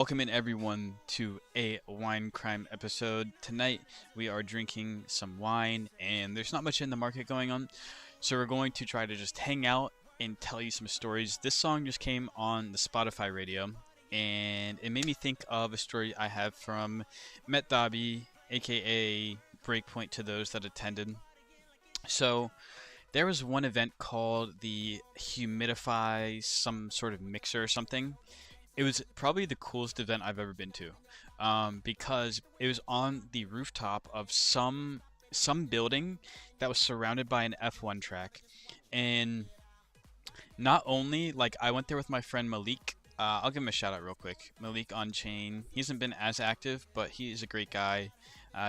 Welcome in everyone to a wine crime episode. Tonight we are drinking some wine and there's not much in the market going on. So we're going to try to just hang out and tell you some stories. This song just came on the Spotify radio and it made me think of a story I have from Met Dobby, aka Breakpoint to those that attended. So there was one event called the Humidify some sort of mixer or something. It was probably the coolest event I've ever been to, because it was on the rooftop of some building that was surrounded by an F1 track, and not only like I went there with my friend Malik. I'll give him a shout out real quick. Malik on Chain. He hasn't been as active, but he is a great guy.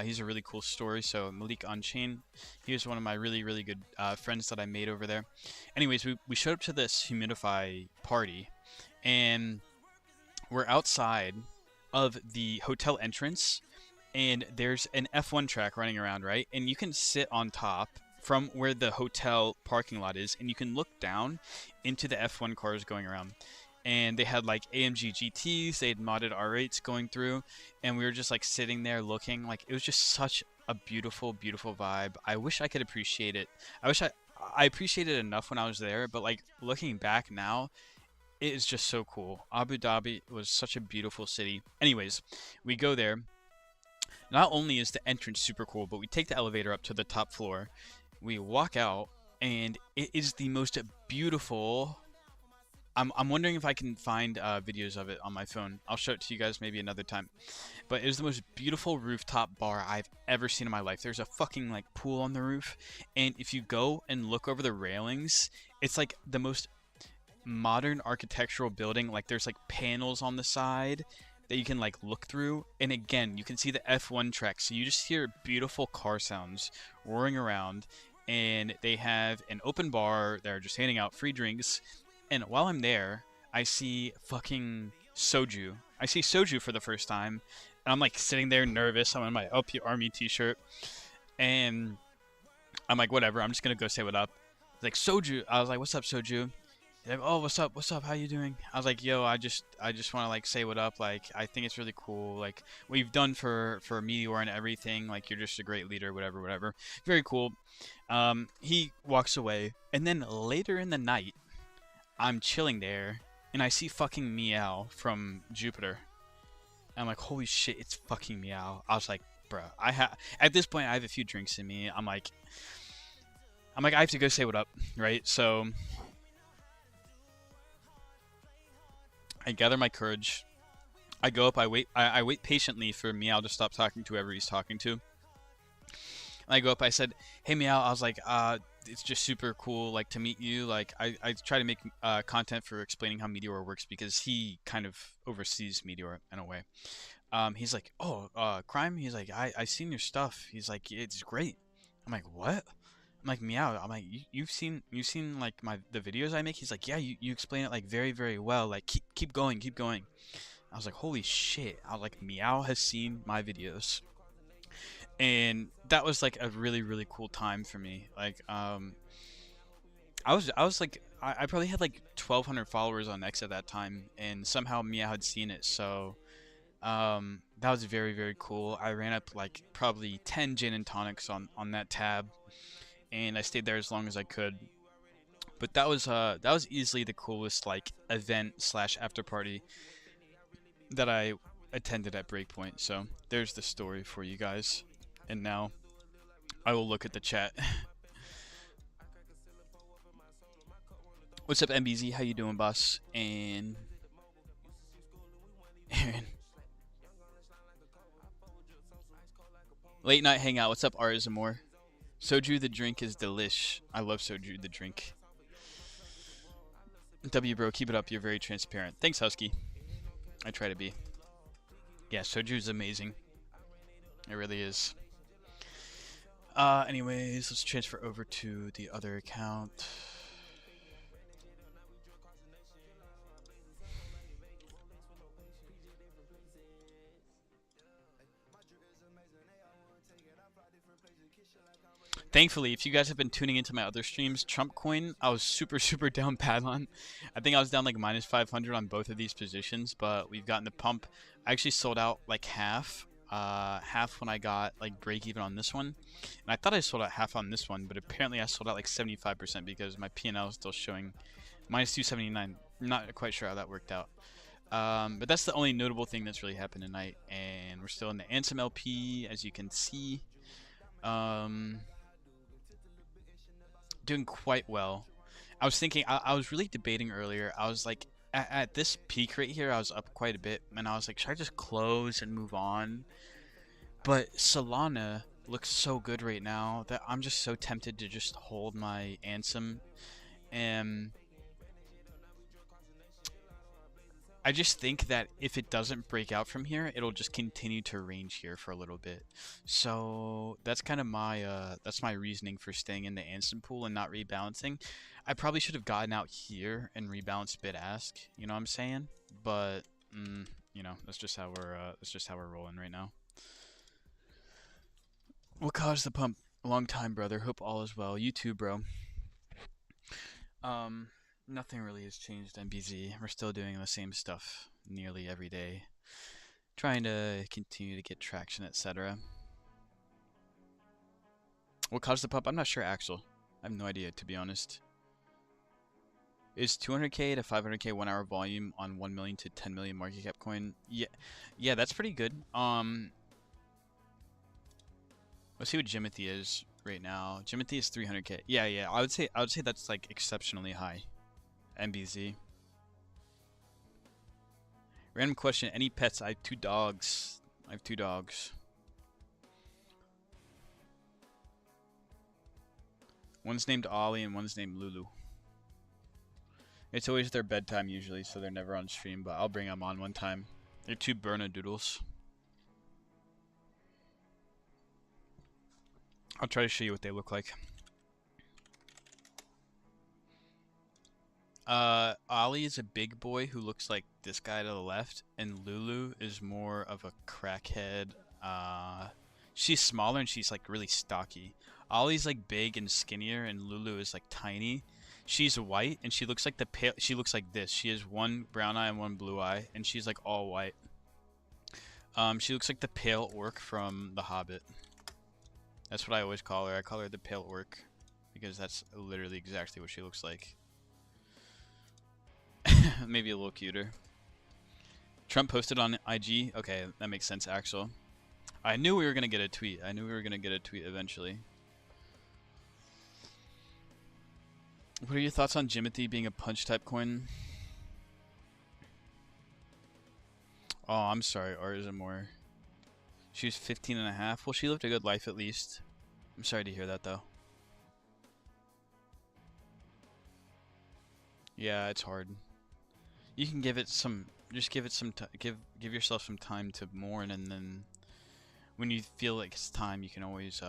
He's a really cool story. So Malik on Chain, he was one of my really good friends that I made over there. Anyways, we showed up to this Humidify party, and we're outside of the hotel entrance and there's an F1 track running around, right? And you can sit on top from where the hotel parking lot is and you can look down into the F1 cars going around. And they had like AMG GTs, they had modded R8s going through, and we were just like sitting there looking. Like it was just such a beautiful vibe. I wish I could appreciate it. I appreciated it enough when I was there, but like looking back now, it is just so cool. Abu Dhabi was such a beautiful city. Anyways, we go there. Not only is the entrance super cool, but we take the elevator up to the top floor. We walk out, and it is the most beautiful. I'm wondering if I can find videos of it on my phone. I'll show it to you guys maybe another time. But it was the most beautiful rooftop bar I've ever seen in my life. There's a fucking like pool on the roof, and if you go and look over the railings, it's like the most modern architectural building. Like there's like panels on the side that you can like look through, and again you can see the F1 track, so you just hear beautiful car sounds roaring around. And they have an open bar, they're just handing out free drinks, and while I'm there I see fucking soju. I see soju for the first time, and I'm like sitting there nervous. I'm in my LP Army t-shirt, and I'm like, whatever, I'm just gonna go say what up. Like, soju. I was like, what's up, soju? He's like, oh, what's up? What's up? How you doing? I was like, yo, I just want to like say what up. Like, I think it's really cool. Like, what you've done for Meteor and everything. Like, you're just a great leader. Whatever. Very cool. He walks away, and then later in the night, I'm chilling there, and I see fucking Meow from Jupiter. And I'm like, holy shit, it's fucking Meow. I was like, bruh, at this point I have a few drinks in me. I'm like, I have to go say what up, right? So I gather my courage. I go up. I wait patiently for Meow to stop talking to whoever he's talking to. And I go up. I said, "Hey Meow." I was like, it's just super cool, like to meet you. Like I try to make content for explaining how Meteor works because he kind of oversees Meteor in a way. He's like, "Oh, crime." He's like, I seen your stuff." He's like, "It's great." I'm like, "What?" I'm like, Meow. I'm like, you've seen like the videos I make. He's like, yeah, you explain it like very well. Like keep going, keep going. I was like, holy shit. I was like, Meow has seen my videos, and that was like a really cool time for me. Like I was like I probably had like 1,200 followers on X at that time, and somehow Meow had seen it. So that was very cool. I ran up like probably 10 gin and tonics on that tab, and I stayed there as long as I could. But that was easily the coolest like event slash after party that I attended at Breakpoint. So there's the story for you guys. And now I will look at the chat. What's up, MBZ? How you doing, boss? And Aaron. Late night hangout. What's up, Arzamore? Soju the drink is delish. I love soju the drink. W bro, keep it up. You're very transparent. Thanks, Husky. I try to be. Yeah, soju is amazing. It really is. Anyways, let's transfer over to the other account. Thankfully, if you guys have been tuning into my other streams, Trump coin, I was super, super down bad on. I think I was down like minus 500 on both of these positions, but we've gotten the pump. I actually sold out like half. Half when I got like break even on this one, and I thought I sold out half on this one, but apparently I sold out like 75% because my P&L is still showing minus 279. I'm not quite sure how that worked out. But that's the only notable thing that's really happened tonight, and we're still in the Ansem LP, as you can see. Doing quite well. I was thinking, I was really debating earlier. I was like, at this peak right here, I was up quite a bit, and I was like, should I just close and move on? But Solana looks so good right now that I'm just so tempted to just hold my Ansem. And I just think that if it doesn't break out from here, it'll just continue to range here for a little bit. So that's kind of my that's my reasoning for staying in the Ansem pool and not rebalancing. I probably should have gotten out here and rebalanced bid ask. You know what I'm saying? But you know, that's just how we're rolling right now. What caused the pump? Long time, brother. Hope all is well. You too, bro. Um, Nothing really has changed, MBZ. We're still doing the same stuff nearly every day, trying to continue to get traction, etc. What caused the pump? I'm not sure, Axel. I have no idea, to be honest. Is 200k to 500k 1 hour volume on 1 million to 10 million market cap coin? Yeah, that's pretty good. Let's see what Jimothy is right now. Jimothy is 300k. Yeah. I would say that's like exceptionally high. MBZ. Random question. Any pets? I have 2 dogs. One's named Ollie and one's named Lulu. It's always their bedtime usually, so they're never on stream, but I'll bring them on one time. They're 2 Bernedoodles. I'll try to show you what they look like. Ollie is a big boy who looks like this guy to the left, and Lulu is more of a crackhead. She's smaller and she's like really stocky. Ollie's like big and skinnier, and Lulu is like tiny. She's white and she looks like the pale. She looks like this. She has 1 brown eye and 1 blue eye, and she's like all white. She looks like the pale orc from The Hobbit. That's what I always call her. I call her the pale orc because that's literally exactly what she looks like. Maybe a little cuter. Trump posted on IG. Okay, that makes sense, Axel. I knew we were going to get a tweet. Eventually. What are your thoughts on Jimothy being a punch type coin? Oh, I'm sorry, Arzamore. She was 15 and a half. Well, she lived a good life at least. I'm sorry to hear that though. Yeah, it's hard. You can give it some, just give it some, give yourself some time to mourn, and then when you feel like it's time, you can always,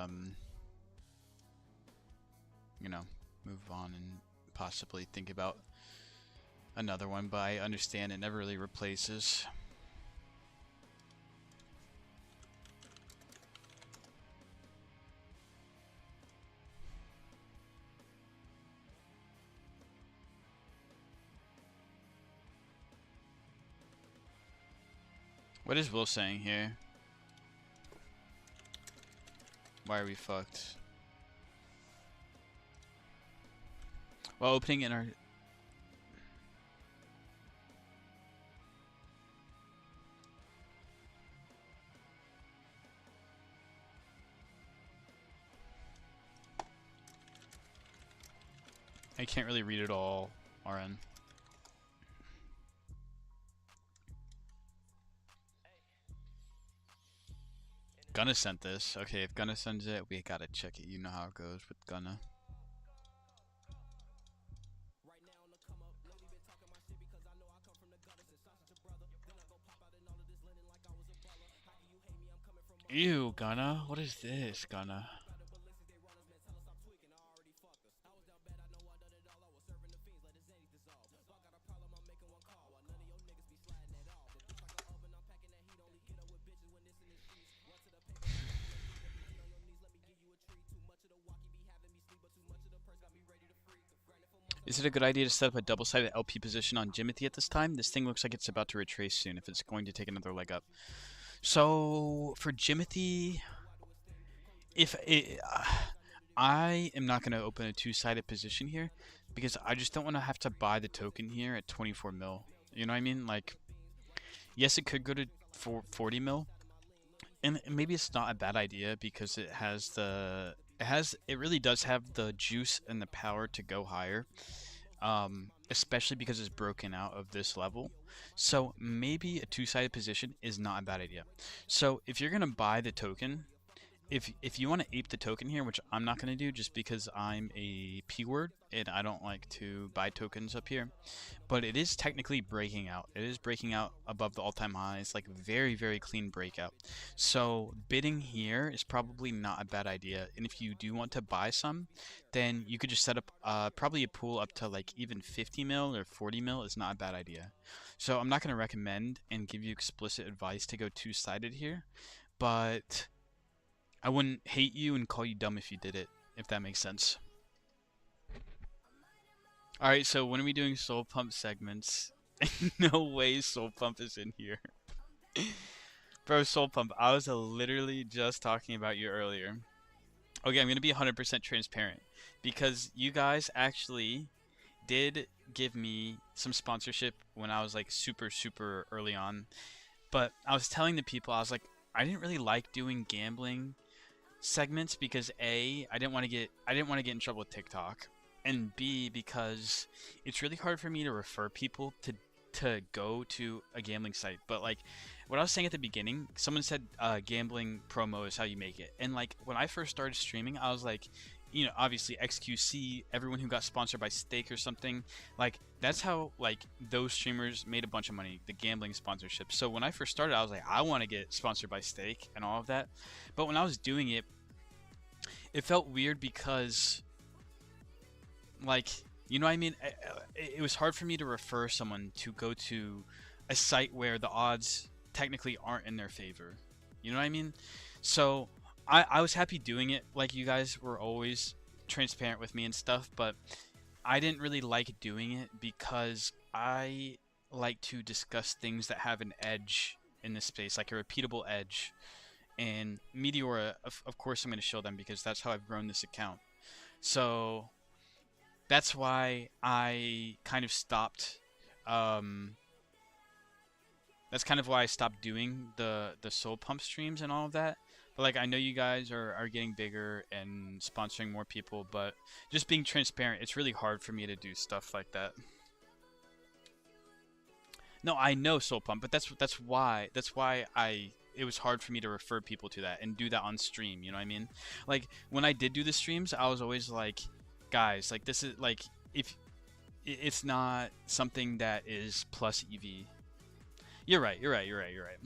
you know, move on and possibly think about another one. But I understand it never really replaces. What is Will saying here? Why are we fucked? Well, opening in our... I can't really read it all, RN. Gunna sent this. Okay, if Gunna sends it, we gotta check it. You know how it goes with Gunna. Ew, Gunna. What is this, Gunna? Is it a good idea to set up a double-sided LP position on Jimothy at this time? This thing looks like it's about to retrace soon if it's going to take another leg up. So for Jimothy, if it, I am not going to open a two-sided position here because I just don't want to have to buy the token here at 24 mil. You know what I mean? Like, yes, it could go to 40 mil, and maybe it's not a bad idea because it really does have the juice and the power to go higher, especially because it's broken out of this level. So maybe a two-sided position is not a bad idea. So if you're gonna buy the token, if you want to ape the token here, which I'm not going to do just because I'm a P word and I don't like to buy tokens up here, but it is technically breaking out. It is breaking out above the all-time highs, like very, very clean breakout. So bidding here is probably not a bad idea. And if you do want to buy some, then you could just set up probably a pool up to like even 50 mil or 40 mil is not a bad idea. So I'm not going to recommend and give you explicit advice to go two-sided here, but I wouldn't hate you and call you dumb if you did it, if that makes sense. Alright, so when are we doing Soul Pump segments? No way Soul Pump is in here. Bro, Soul Pump, I was literally just talking about you earlier. Okay, I'm going to be 100% transparent because you guys actually did give me some sponsorship when I was like super, super early on. But I was telling the people, I was like, I didn't really like doing gambling segments because A, I didn't want to get in trouble with TikTok, and B, because it's really hard for me to refer people to go to a gambling site. But like what I was saying at the beginning, someone said gambling promo is how you make it. And like when I first started streaming, I was like, you know, obviously XQC, everyone who got sponsored by Stake or something, like that's how like those streamers made a bunch of money, the gambling sponsorship. So when I first started, I was like, I want to get sponsored by Stake and all of that. But when I was doing it, it felt weird because like, you know what I mean? It was hard for me to refer someone to go to a site where the odds technically aren't in their favor. You know what I mean? So I was happy doing it. Like you guys were always transparent with me and stuff, but I didn't really like doing it because I like to discuss things that have an edge in this space, like a repeatable edge. And Meteora, of course, I'm going to show them because that's how I've grown this account. So that's why I kind of stopped. That's kind of why I stopped doing the Soul Pump streams and all of that. But like I know you guys are getting bigger and sponsoring more people, but just being transparent, it's really hard for me to do stuff like that. No, I know Soul Pump, but that's why it was hard for me to refer people to that and do that on stream. You know what I mean? Like when I did do the streams, I was always like, guys, like this is like if it's not something that is plus EV. You're right. You're right. You're right. You're right.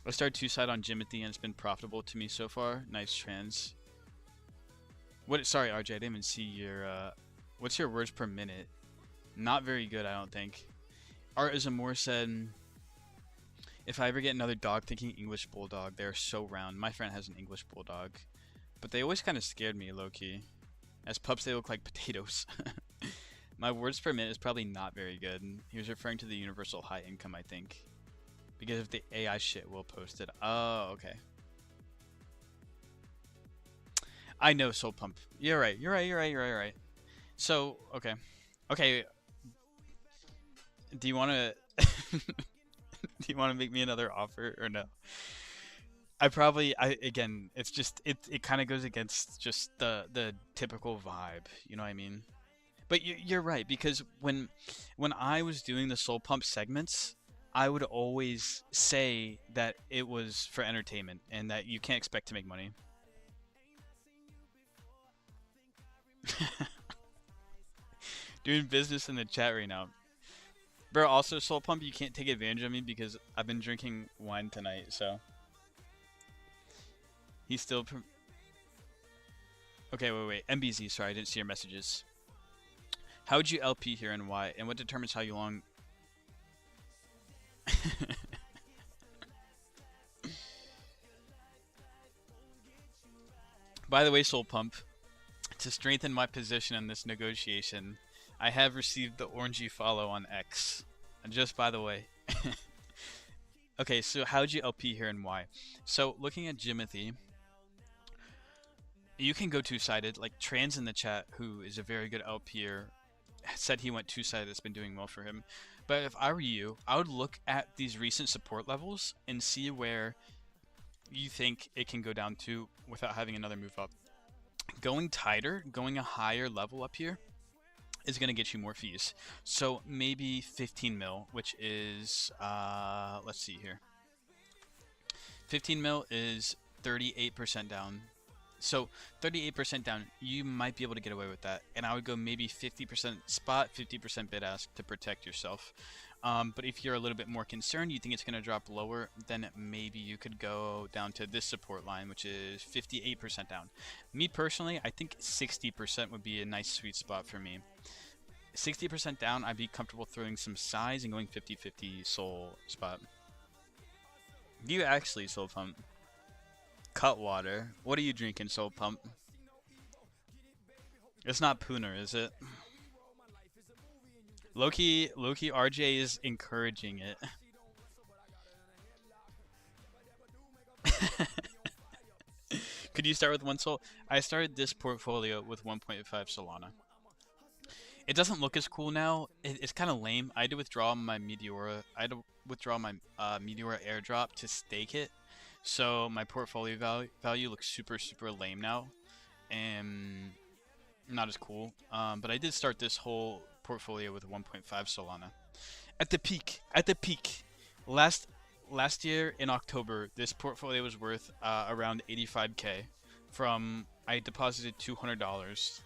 I started two side on Jimothy and it's been profitable to me so far. Nice trans. What? Sorry, RJ. I didn't even see your. What's your words per minute? Not very good, I don't think. Art Zamor said, if I ever get another dog thinking English Bulldog, they're so round. My friend has an English Bulldog. But they always kind of scared me, low-key. As pups, they look like potatoes. My words per minute is probably not very good. He was referring to the universal high income, I think. Because of the AI shit, we'll post it. Oh, okay. I know, Soul Pump. You're right. You're right. You're right. You're right. You're right. So, okay. Okay. Do you want to... Do you want to make me another offer or no? Again, it's just it kind of goes against just the typical vibe, you know what I mean? But you're right because when I was doing the Soul Pump segments, I would always say that it was for entertainment and that you can't expect to make money. Doing business in the chat right now. Bro, also Soul Pump, you can't take advantage of me because I've been drinking wine tonight, so he's still okay, wait. MBZ, sorry, I didn't see your messages. How would you LP here and why? And what determines how you long... By the way, Soul Pump, To strengthen my position in this negotiation, I have received the orangey follow on X. And just by the way. Okay, so how'd you LP here and why? So looking at Jimothy, you can go two-sided. Like Trans in the chat, who is a very good LPer, said he went two-sided. It's been doing well for him. But if I were you, I would look at these recent support levels and see where you think it can go down to without having another move up. Going tighter, going a higher level up here is going to get you more fees. So maybe 15 mil, which is, let's see here. 15 mil is 38% down. So 38% down, you might be able to get away with that. And I would go maybe 50% spot, 50% bid ask to protect yourself. But if you're a little bit more concerned, you think it's going to drop lower, then maybe you could go down to this support line, which is 58% down. Me personally, I think 60% would be a nice sweet spot for me. 60% down, I'd be comfortable throwing some size and going 50-50 soul spot. Do you actually soul pump? Cut water. What are you drinking, soul pump? It's not Pooner, is it? Loki RJ is encouraging it. Could you start with 1 soul? I started this portfolio with 1.5 Solana. It doesn't look as cool now. It's kind of lame. I had to withdraw my Meteora. I had to withdraw my Meteora airdrop to stake it. So my portfolio value looks super lame now. And not as cool. But I did start this whole portfolio with 1.5 Solana. At the peak. Last year in October, this portfolio was worth around 85k. I deposited $200.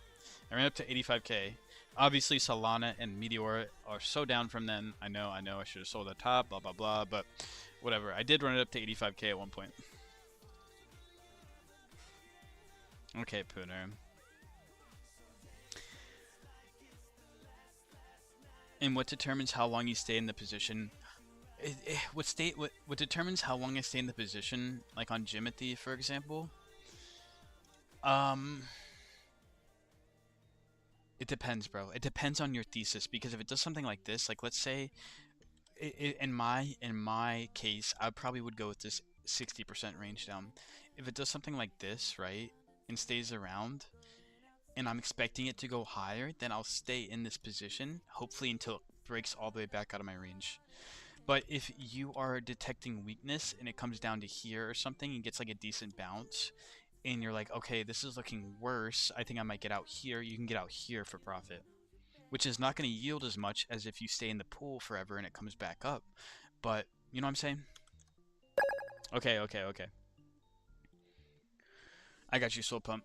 I ran up to 85k. Obviously, Solana and Meteora are so down from then. I know, I should have sold at top, blah, blah, blah, but whatever. I did run it up to 85k at one point. Okay, Pooner. And what determines how long you stay in the position? What determines how long I stay in the position, like on Jimothy, for example? It depends, bro. It depends on your thesis, because if it does something like this, like let's say, in my case, I probably would go with this 60% range down. If it does something like this, right, and stays around, and I'm expecting it to go higher, then I'll stay in this position, hopefully until it breaks all the way back out of my range. But if you are detecting weakness and it comes down to here or something and gets like a decent bounce, and you're like, okay, this is looking worse, I think I might get out here, you can get out here for profit. Which is not going to yield as much as if you stay in the pool forever and it comes back up. But, you know what I'm saying? Okay. I got you, Soul Pump.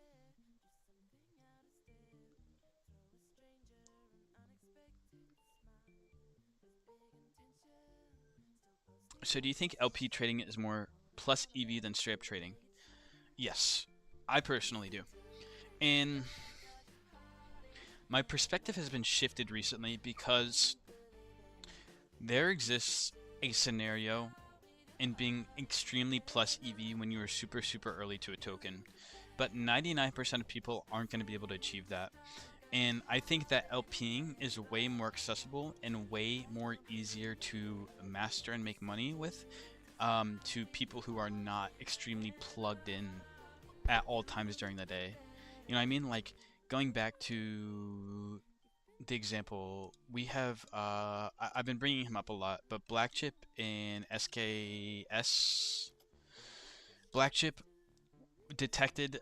So do you think LP trading is more plus EV than straight up trading? Yes, I personally do. And my perspective has been shifted recently because there exists a scenario in being extremely plus EV when you are super early to a token. But 99% of people aren't going to be able to achieve that. And I think that LPing is way more accessible and way more easier to master and make money with to people who are not extremely plugged in at all times during the day. You know what I mean? Like, going back to the example, we have, I've been bringing him up a lot, but Black Chip in SKS, Black Chip detected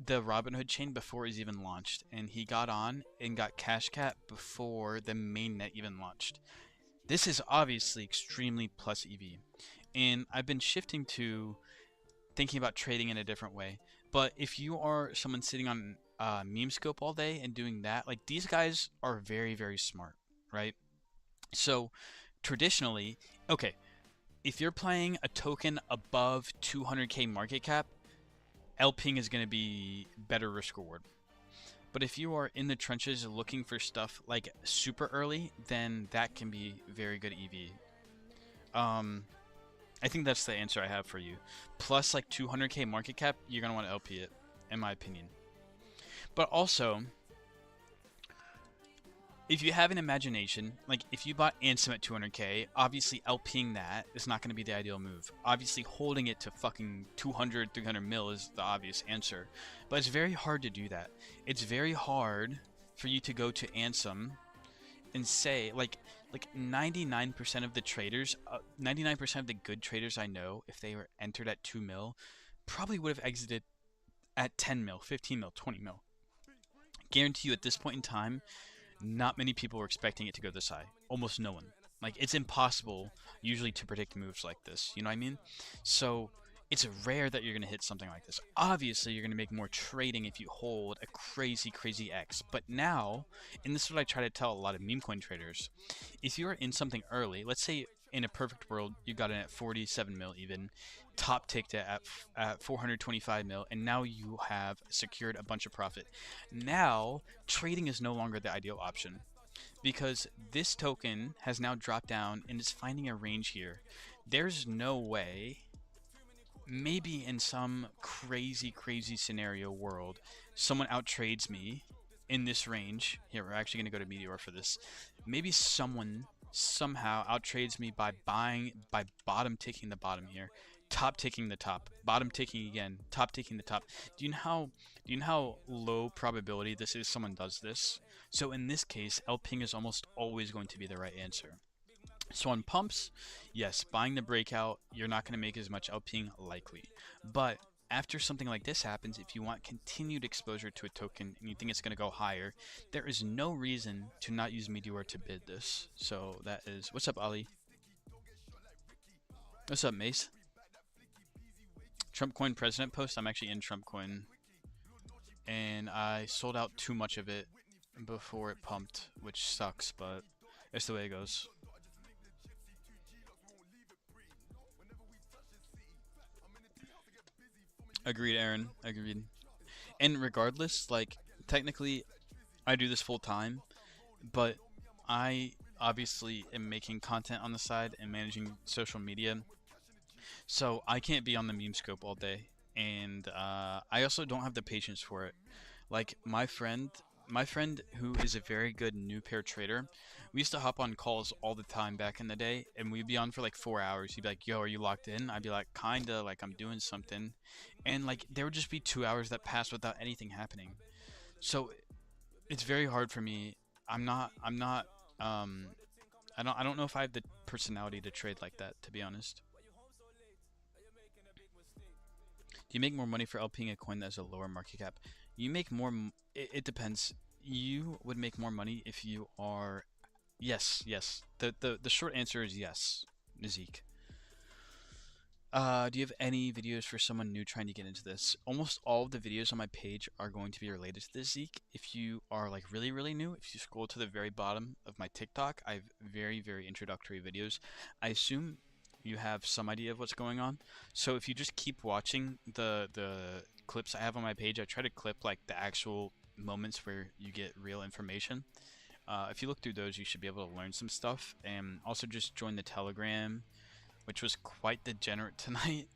the Robinhood chain before it was even launched, and he got on and got Cash Cat before the mainnet even launched. This is obviously extremely plus EV, and I've been shifting to thinking about trading in a different way. But if you are someone sitting on meme scope all day and doing that, like, these guys are very smart, right? So traditionally, okay, if you're playing a token above 200k market cap, LPing is going to be better risk reward. But if you are in the trenches looking for stuff like super early, then that can be very good EV. I think that's the answer I have for you. Plus like 200k market cap, you're going to want to LP it, in my opinion. But also, if you have an imagination, like if you bought Ansem at 200k, obviously LPing that is not going to be the ideal move. Obviously holding it to fucking 200, 300 mil is the obvious answer. But it's very hard to do that. It's very hard for you to go to Ansem and say, like 99% of the traders, 99% of the good traders I know, if they were entered at 2 mil, probably would have exited at 10 mil, 15 mil, 20 mil. Guarantee you at this point in time, not many people were expecting it to go this high. Almost no one. Like, it's impossible usually to predict moves like this. You know what I mean? So, it's rare that you're going to hit something like this. Obviously, you're going to make more trading if you hold a crazy, crazy X. But now, and this is what I try to tell a lot of meme coin traders, if you're in something early, let's say in a perfect world, you got in at 47 mil even, top ticked it at 425 mil, and now you have secured a bunch of profit. Now, trading is no longer the ideal option because this token has now dropped down and is finding a range here. There's no way, maybe in some crazy, crazy scenario world, someone outtrades me in this range. Here, we're actually going to go to Meteor for this. Maybe someone somehow outtrades me by bottom ticking the bottom here, top ticking the top, bottom ticking again, top ticking the top. Do you know how low probability this is someone does this? So in this case, LPing is almost always going to be the right answer. So on pumps, yes, buying the breakout, you're not going to make as much LPing likely. But after something like this happens, if you want continued exposure to a token and you think it's going to go higher, there is no reason to not use Meteor to bid this. So that is, what's up, Ali? What's up, Mace? Trump Coin President post. I'm actually in Trump Coin, and I sold out too much of it before it pumped, which sucks, but it's the way it goes. Agreed, Aaron. Agreed. And regardless, like, technically, I do this full time, but I obviously am making content on the side and managing social media, so I can't be on the meme scope all day. And I also don't have the patience for it. Like my friend who is a very good new pair trader, we used to hop on calls all the time back in the day, and we'd be on for like 4 hours. He'd be like, "Yo, are you locked in?" I'd be like, "Kinda, like I'm doing something," and like there would just be 2 hours that passed without anything happening. So it's very hard for me. I'm not. Um, I don't know if I have the personality to trade like that, to be honest. Do you make more money for LPing a coin that has a lower market cap? You make more. It depends. You would make more money if you are. Yes, yes. The short answer is yes, Zeke. Do you have any videos for someone new trying to get into this? Almost all of the videos on my page are going to be related to this, Zeke. If you are like really, really new, if you scroll to the very bottom of my TikTok, I have very, very introductory videos. I assume you have some idea of what's going on. So if you just keep watching the clips I have on my page, I try to clip like the actual moments where you get real information. If you look through those, you should be able to learn some stuff. And also just join the Telegram, which was quite degenerate tonight.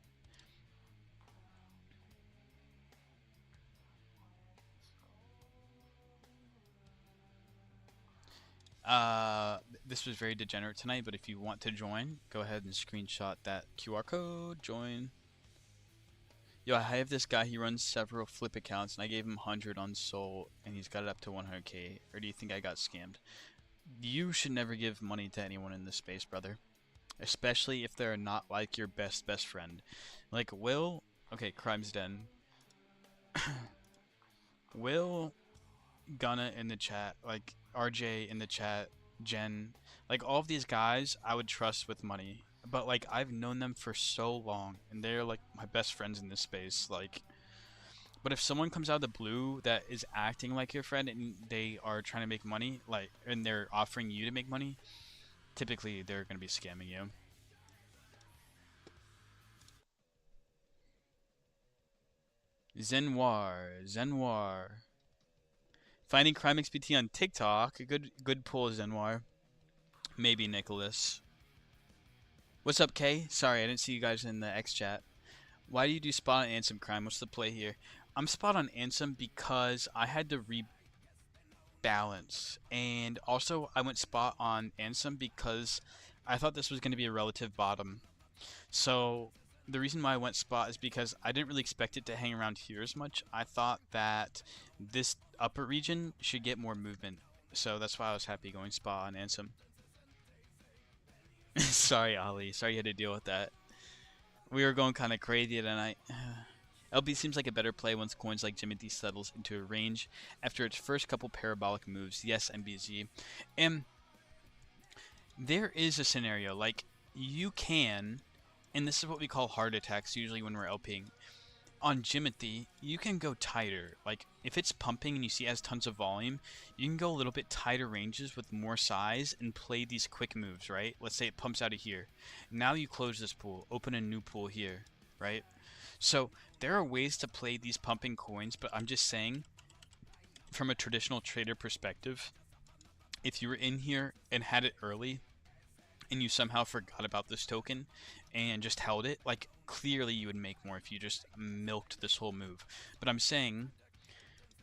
This was very degenerate tonight, but if you want to join, go ahead and screenshot that QR code, join. Yo, I have this guy, he runs several flip accounts, and I gave him 100 on Sol, and he's got it up to 100k. Or do you think I got scammed? You should never give money to anyone in this space, brother. Especially if they're not like your best friend. Like Will, okay, Crimes Den. Will, Gunna in the chat, like RJ in the chat, Jen, like all of these guys I would trust with money. But like I've known them for so long and they're like my best friends in this space. Like but if someone comes out of the blue that is acting like your friend and they are trying to make money, like and they're offering you to make money, typically they're gonna be scamming you. Zenoir, Zenoir. Finding Crime XPT on TikTok. A good pull, Zenoir. Maybe Nicholas. What's up, Kay? Sorry, I didn't see you guys in the X chat. Why do you do spot and some crime? What's the play here? I'm spot on Ansem because I had to rebalance, and also I went spot on Ansem because I thought this was going to be a relative bottom. So the reason why I went spot is because I didn't really expect it to hang around here as much. I thought that this upper region should get more movement. So that's why I was happy going spot on Ansem. Sorry, Ali. Sorry you had to deal with that. We were going kind of crazy tonight. LB seems like a better play once coins like Jimothy settles into a range after its first couple parabolic moves. Yes, MBZ. And there is a scenario, like, you can, and this is what we call hard attacks usually when we're LPing. On Jimothy, you can go tighter. Like, if it's pumping and you see it has tons of volume, you can go a little bit tighter ranges with more size and play these quick moves, right? Let's say it pumps out of here. Now you close this pool, open a new pool here, right? So there are ways to play these pumping coins, but I'm just saying, from a traditional trader perspective, if you were in here and had it early, and you somehow forgot about this token and just held it, like, clearly you would make more if you just milked this whole move. But I'm saying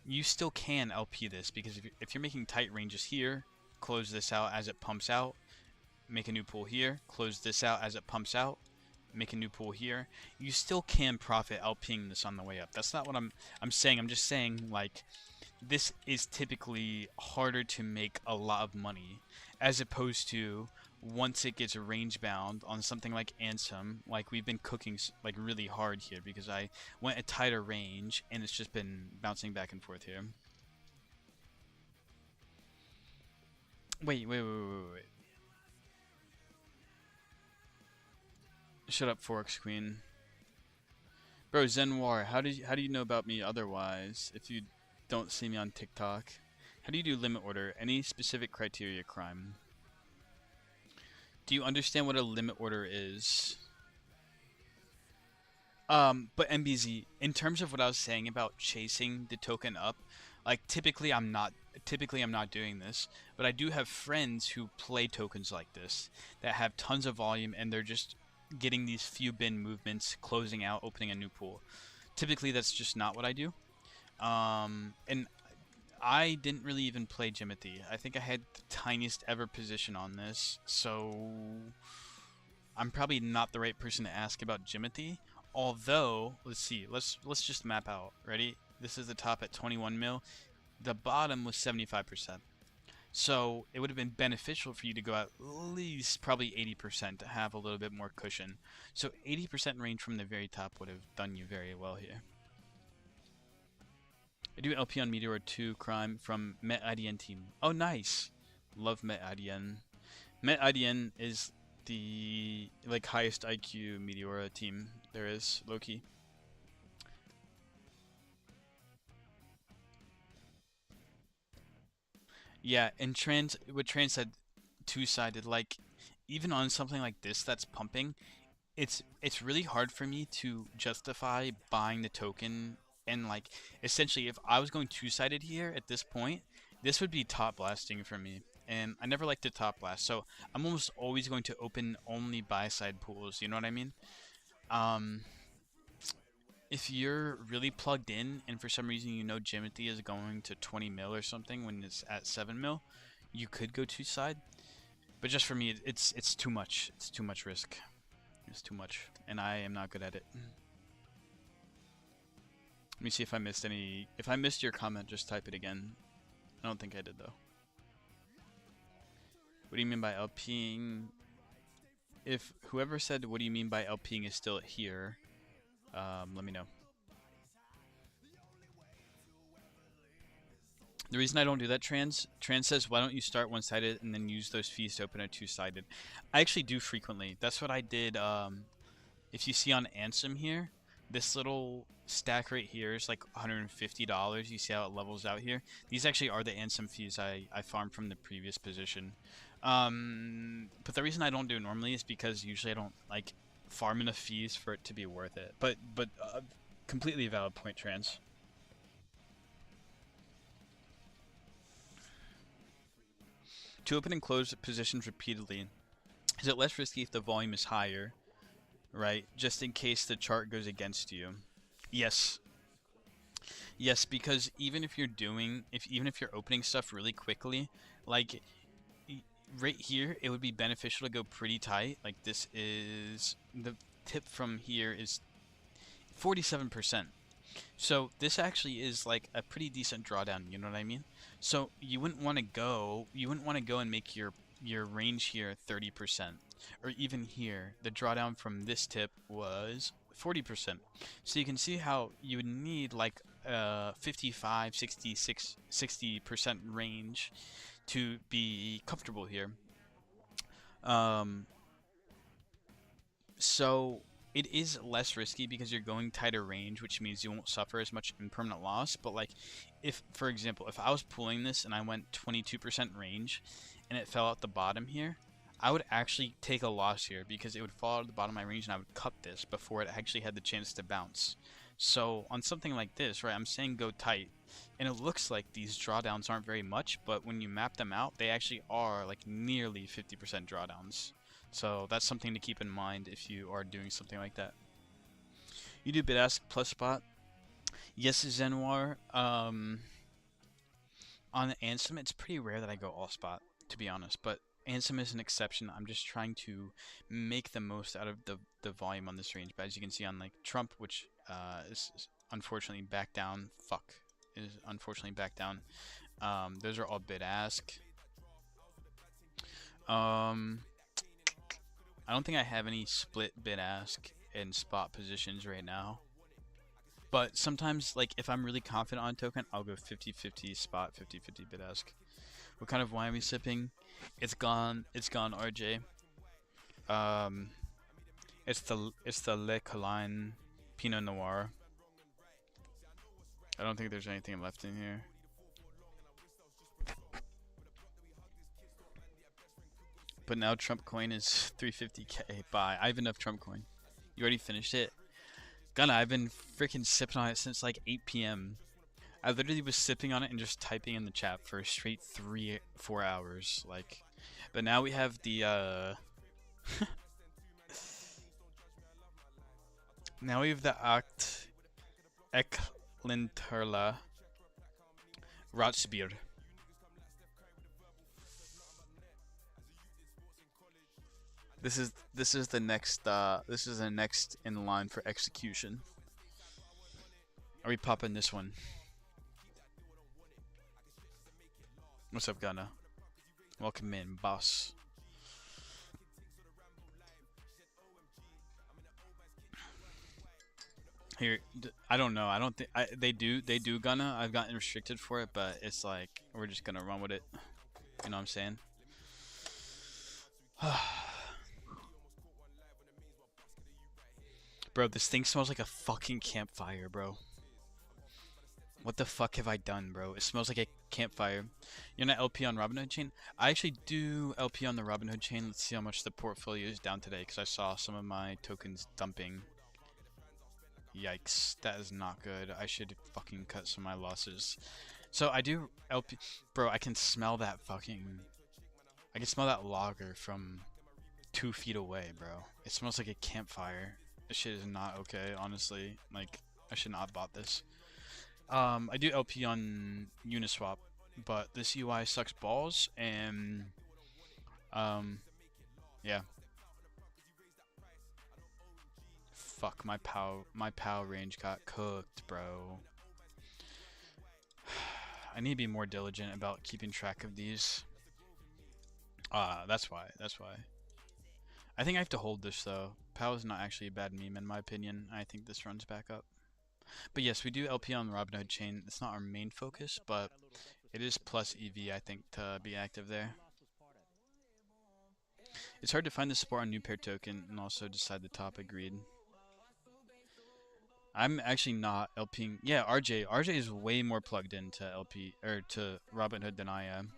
you still can LP this because if you're making tight ranges here, close this out as it pumps out, make a new pool here, close this out as it pumps out, make a new pool here, you still can profit LPing this on the way up. That's not what I'm saying. I'm just saying, like, this is typically harder to make a lot of money as opposed to once it gets range bound on something like Ansem. Like, we've been cooking like really hard here because I went a tighter range and it's just been bouncing back and forth here. Wait. Shut up, Forex Queen. Bro, Zenwar, how do you know about me otherwise if you don't see me on TikTok? How do you do limit order? Any specific criteria, crime? Do you understand what a limit order is? But MBZ, in terms of what I was saying about chasing the token up, like, typically I'm not doing this, but I do have friends who play tokens like this that have tons of volume and they're just getting these few bin movements, closing out, opening a new pool. Typically that's just not what I do. And I didn't really even play Jimothy. I think I had the tiniest ever position on this, so I'm probably not the right person to ask about Jimothy. Although, let's see, let's just map out. Ready? This is the top at 21 mil. The bottom was 75%. So it would have been beneficial for you to go at least probably 80% to have a little bit more cushion. So 80% range from the very top would have done you very well here. I do LP on Meteor 2 Crime from Met IDN team. Oh, nice. Love Met IDN. Met IDN is the, like, highest IQ Meteora team there is, low-key. Yeah, and what Trans said, two-sided, like, even on something like this that's pumping, it's really hard for me to justify buying the token, and, like, essentially if I was going two-sided here at this point, this would be top blasting for me. And I never like to top blast, so I'm almost always going to open only buy side pools, you know what I mean? Um, if you're really plugged in and for some reason you know Jimothy is going to 20 mil or something when it's at 7 mil, you could go two side. But just for me, it's too much. It's too much risk. It's too much, and I am not good at it. Let me see if I missed any. If I missed your comment, just type it again. I don't think I did though. What do you mean by LPing? If whoever said what do you mean by LPing is still here, let me know. The reason I don't do that, Trans says, why don't you start one-sided and then use those fees to open a two-sided? I actually do frequently. That's what I did. If you see on Ansem here, this little stack right here is like $150. You see how it levels out here? These actually are the Ansem fees I farmed from the previous position. But the reason I don't do it normally is because usually I don't like farm enough fees for it to be worth it. But completely valid point, Trans. To open and close positions repeatedly, is it less risky if the volume is higher, right? Just in case the chart goes against you. Yes. Yes, because even if you're opening stuff really quickly, like y- right here, it would be beneficial to go pretty tight. Like this is the tip from here is 47%. So this actually is like a pretty decent drawdown, you know what I mean? So you wouldn't want to go and make your range here 30%. Or even here, the drawdown from this tip was 40%. So you can see how you would need like 55, 66, 60% range to be comfortable here. Um, so it is less risky because you're going tighter range, which means you won't suffer as much impermanent loss. But like, if for example, if I was pulling this and I went 22% range, and it fell out the bottom here, I would actually take a loss here because it would fall out the bottom of my range, and I would cut this before it actually had the chance to bounce. So on something like this, right, I'm saying go tight, and it looks like these drawdowns aren't very much, but when you map them out, they actually are like nearly 50% drawdowns. So that's something to keep in mind if you are doing something like that. You do bid ask plus spot. Yes, Zenwar. On Ansem, it's pretty rare that I go all spot, to be honest. But Ansem is an exception. I'm just trying to make the most out of the volume on this range. But as you can see on like Trump, which is unfortunately back down. Fuck, is unfortunately back down. Those are all bid ask. Um, I don't think I have any split bid ask and spot positions right now. But sometimes, like, if I'm really confident on a token, I'll go 50-50 spot, 50-50 bid ask. What kind of wine are we sipping? It's gone, RJ. Um, it's the Le Colline Pinot Noir. I don't think there's anything left in here. But now Trump coin is 350k. Buy. I have enough Trump coin. You already finished it? Gunna, I've been freaking sipping on it since like 8 p.m. I literally was sipping on it and just typing in the chat for a straight 4 hours. Like, but now we have the now we have the Act Eklinterla Ratsbier. This is the next in line for execution. Are we popping this one? What's up, Gunna? Welcome in, boss. Here, I don't know. I don't think they do Gunna. I've gotten restricted for it, but it's like we're just gonna run with it. You know what I'm saying? Bro, this thing smells like a fucking campfire, bro. What the fuck have I done, bro? It smells like a campfire. You're not LP on Robinhood chain? I actually do LP on the Robinhood chain. Let's see how much the portfolio is down today, because I saw some of my tokens dumping. Yikes, that is not good. I should fucking cut some of my losses. So I do LP. Bro, I can smell that fucking... I can smell that logger from 2 feet away, bro. It smells like a campfire. This shit is not okay, honestly. Like, I should not have bought this. I do LP on Uniswap, but this UI sucks balls, and yeah. Fuck, my POW range got cooked, bro. I need to be more diligent about keeping track of these. That's why. I think I have to hold this though. POW is not actually a bad meme in my opinion. I think this runs back up. But yes, we do LP on the Robinhood chain. It's not our main focus, but it is plus EV, I think, to be active there. It's hard to find the support on new pair token and also decide the top. Agreed. I'm actually not LPing. Yeah, RJ. RJ is way more plugged into LP or to Robinhood than I am.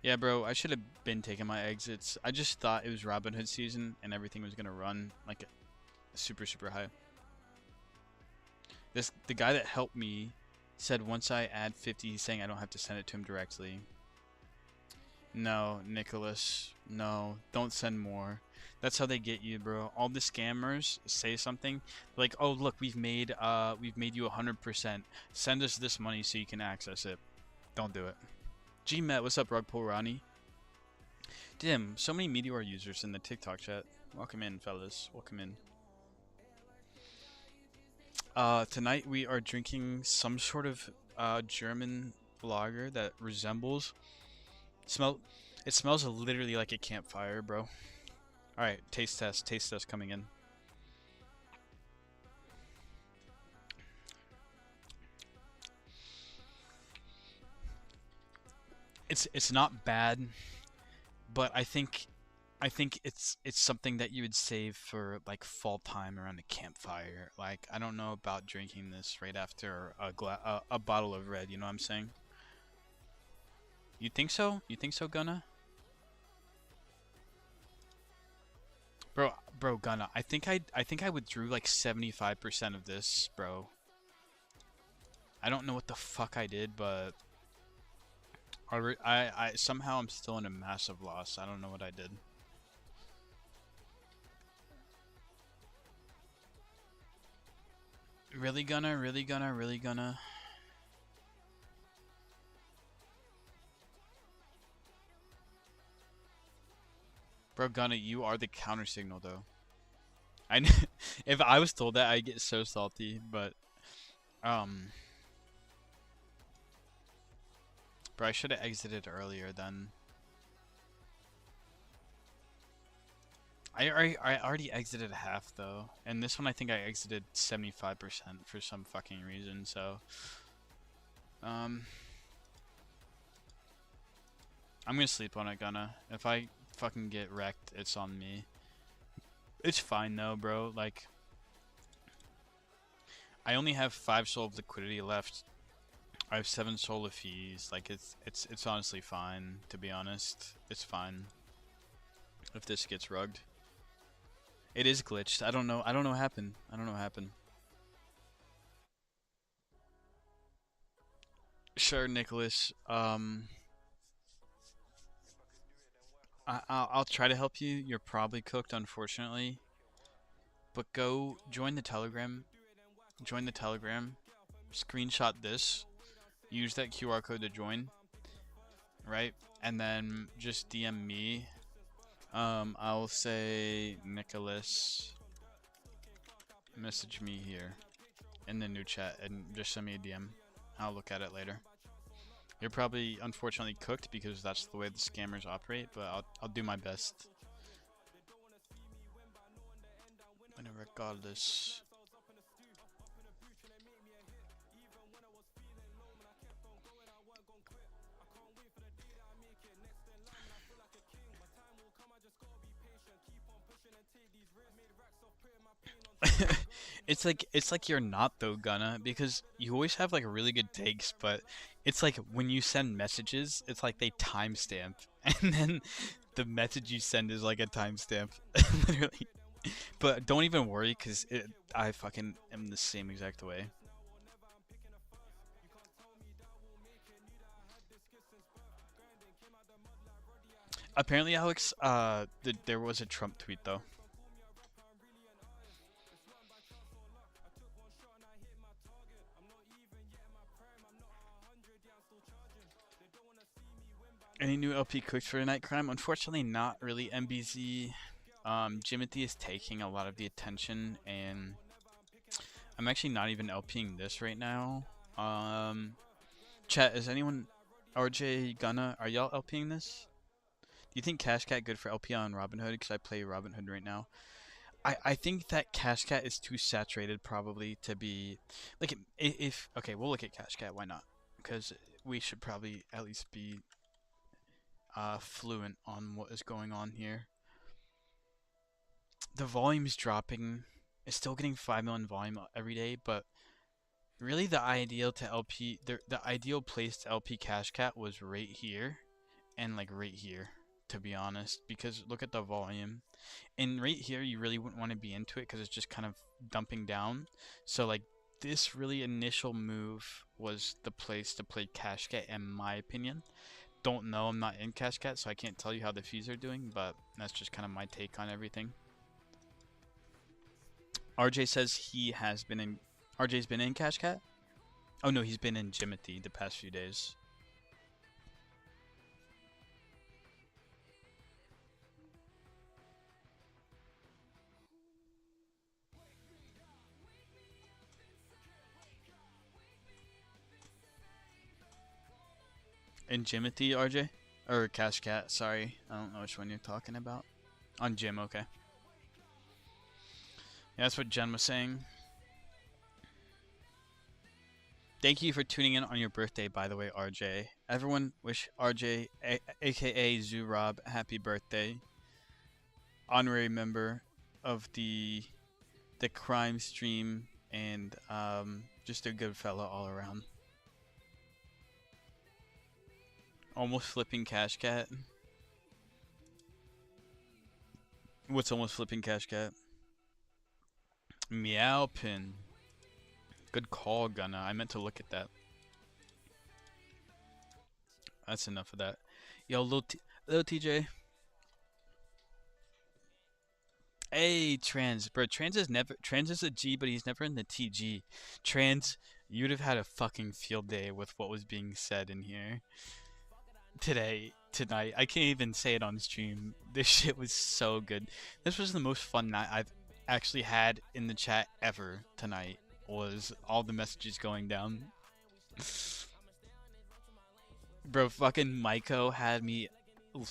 Yeah, bro. I should have been taking my exits. I just thought it was Robinhood season and everything was gonna run like super high. The guy that helped me said once I add 50, he's saying I don't have to send it to him directly. No, Nicholas. No, don't send more. That's how they get you, bro. All the scammers say something like, "Oh, look, we've made you 100%. Send us this money so you can access it." Don't do it. Gmet, what's up, Rugpull Ronnie? Damn, so many Meteor users in the TikTok chat. Welcome in, fellas. Welcome in. Tonight we are drinking some sort of German lager that resembles smell. It smells literally like a campfire, bro. All right, taste test. Taste test coming in. It's not bad, but I think it's something that you would save for like fall time around a campfire. Like I don't know about drinking this right after a bottle of red. You know what I'm saying? You think so? You think so, Gunna? Bro, Gunna. I think I withdrew like 75% of this, bro. I don't know what the fuck I did, but I somehow I'm still in a massive loss. I don't know what I did. Really gonna, really gonna, really gonna. Bro, Gunna, you are the counter signal though. If I was told that, I'd get so salty. But um, bro, I should have exited earlier then. I already exited half though, and this one I think I exited 75% for some fucking reason. So um, I'm gonna sleep on it, Gunna. If I fucking get wrecked, it's on me. It's fine though, bro. Like I only have 5 soul of liquidity left. I have 7 soul of fees. Like it's honestly fine, to be honest. It's fine if this gets rugged. It is glitched. I don't know. I don't know what happened. I don't know what happened. Sure, Nicholas. I'll try to help you. You're probably cooked, unfortunately. But go join the Telegram. Join the Telegram. Screenshot this. Use that QR code to join. Right? And then just DM me. I'll say Nicholas. Message me here in the new chat and just send me a DM. I'll look at it later. You're probably unfortunately cooked because that's the way the scammers operate, but I'll do my best. And regardless. It's like you're not though, Gunna, because you always have like really good takes, but it's like when you send messages, it's like they timestamp, and then the message you send is like a timestamp, literally. But don't even worry, cause I fucking am the same exact way. Apparently, Alex, there was a Trump tweet though. Any new LP cooked for Night Crime? Unfortunately, not really. MBZ. Jimothy is taking a lot of the attention, and I'm actually not even LPing this right now. Chat, is anyone, RJ, Gunna, are y'all LPing this? Do you think Cash Cat good for LP on Robinhood? Because I play Robinhood right now. I think that Cash Cat is too saturated probably to be like if okay, we'll look at Cash Cat. Why not? Because we should probably at least be fluent on what is going on here. The volume is dropping. It's still getting 5 million volume every day, but really the ideal to LP the ideal place to LP Cash Cat was right here and like right here, to be honest, because look at the volume. And right here you really wouldn't want to be into it because it's just kind of dumping down. So like this really initial move was the place to play Cash Cat in my opinion. don't know. I'm not in Cash Cat, so I can't tell you how the fees are doing, but that's just kind of my take on everything. RJ says he has been in. RJ's been in Cash Cat? Oh no, he's been in Jimothy the past few days. In Jimothy, RJ? Or Cash Cat, sorry. I don't know which one you're talking about. On Jim, okay. Yeah, that's what Jen was saying. Thank you for tuning in on your birthday, by the way, RJ. Everyone wish RJ, aka Zoob, happy birthday. Honorary member of the crime stream, and just a good fella all around. Almost flipping Cash Cat. What's almost flipping Cash Cat? Meowpin. Good call, Gunna. I meant to look at that. That's enough of that. Yo, little TJ. Hey, Trans. Bro, Trans is a G, but he's never in the TG. Trans, you'd have had a fucking field day with what was being said in here. Tonight. I can't even say it on stream. This shit was so good. This was the most fun night I've actually had in the chat ever tonight. Was all the messages going down. Bro, fucking Maiko had me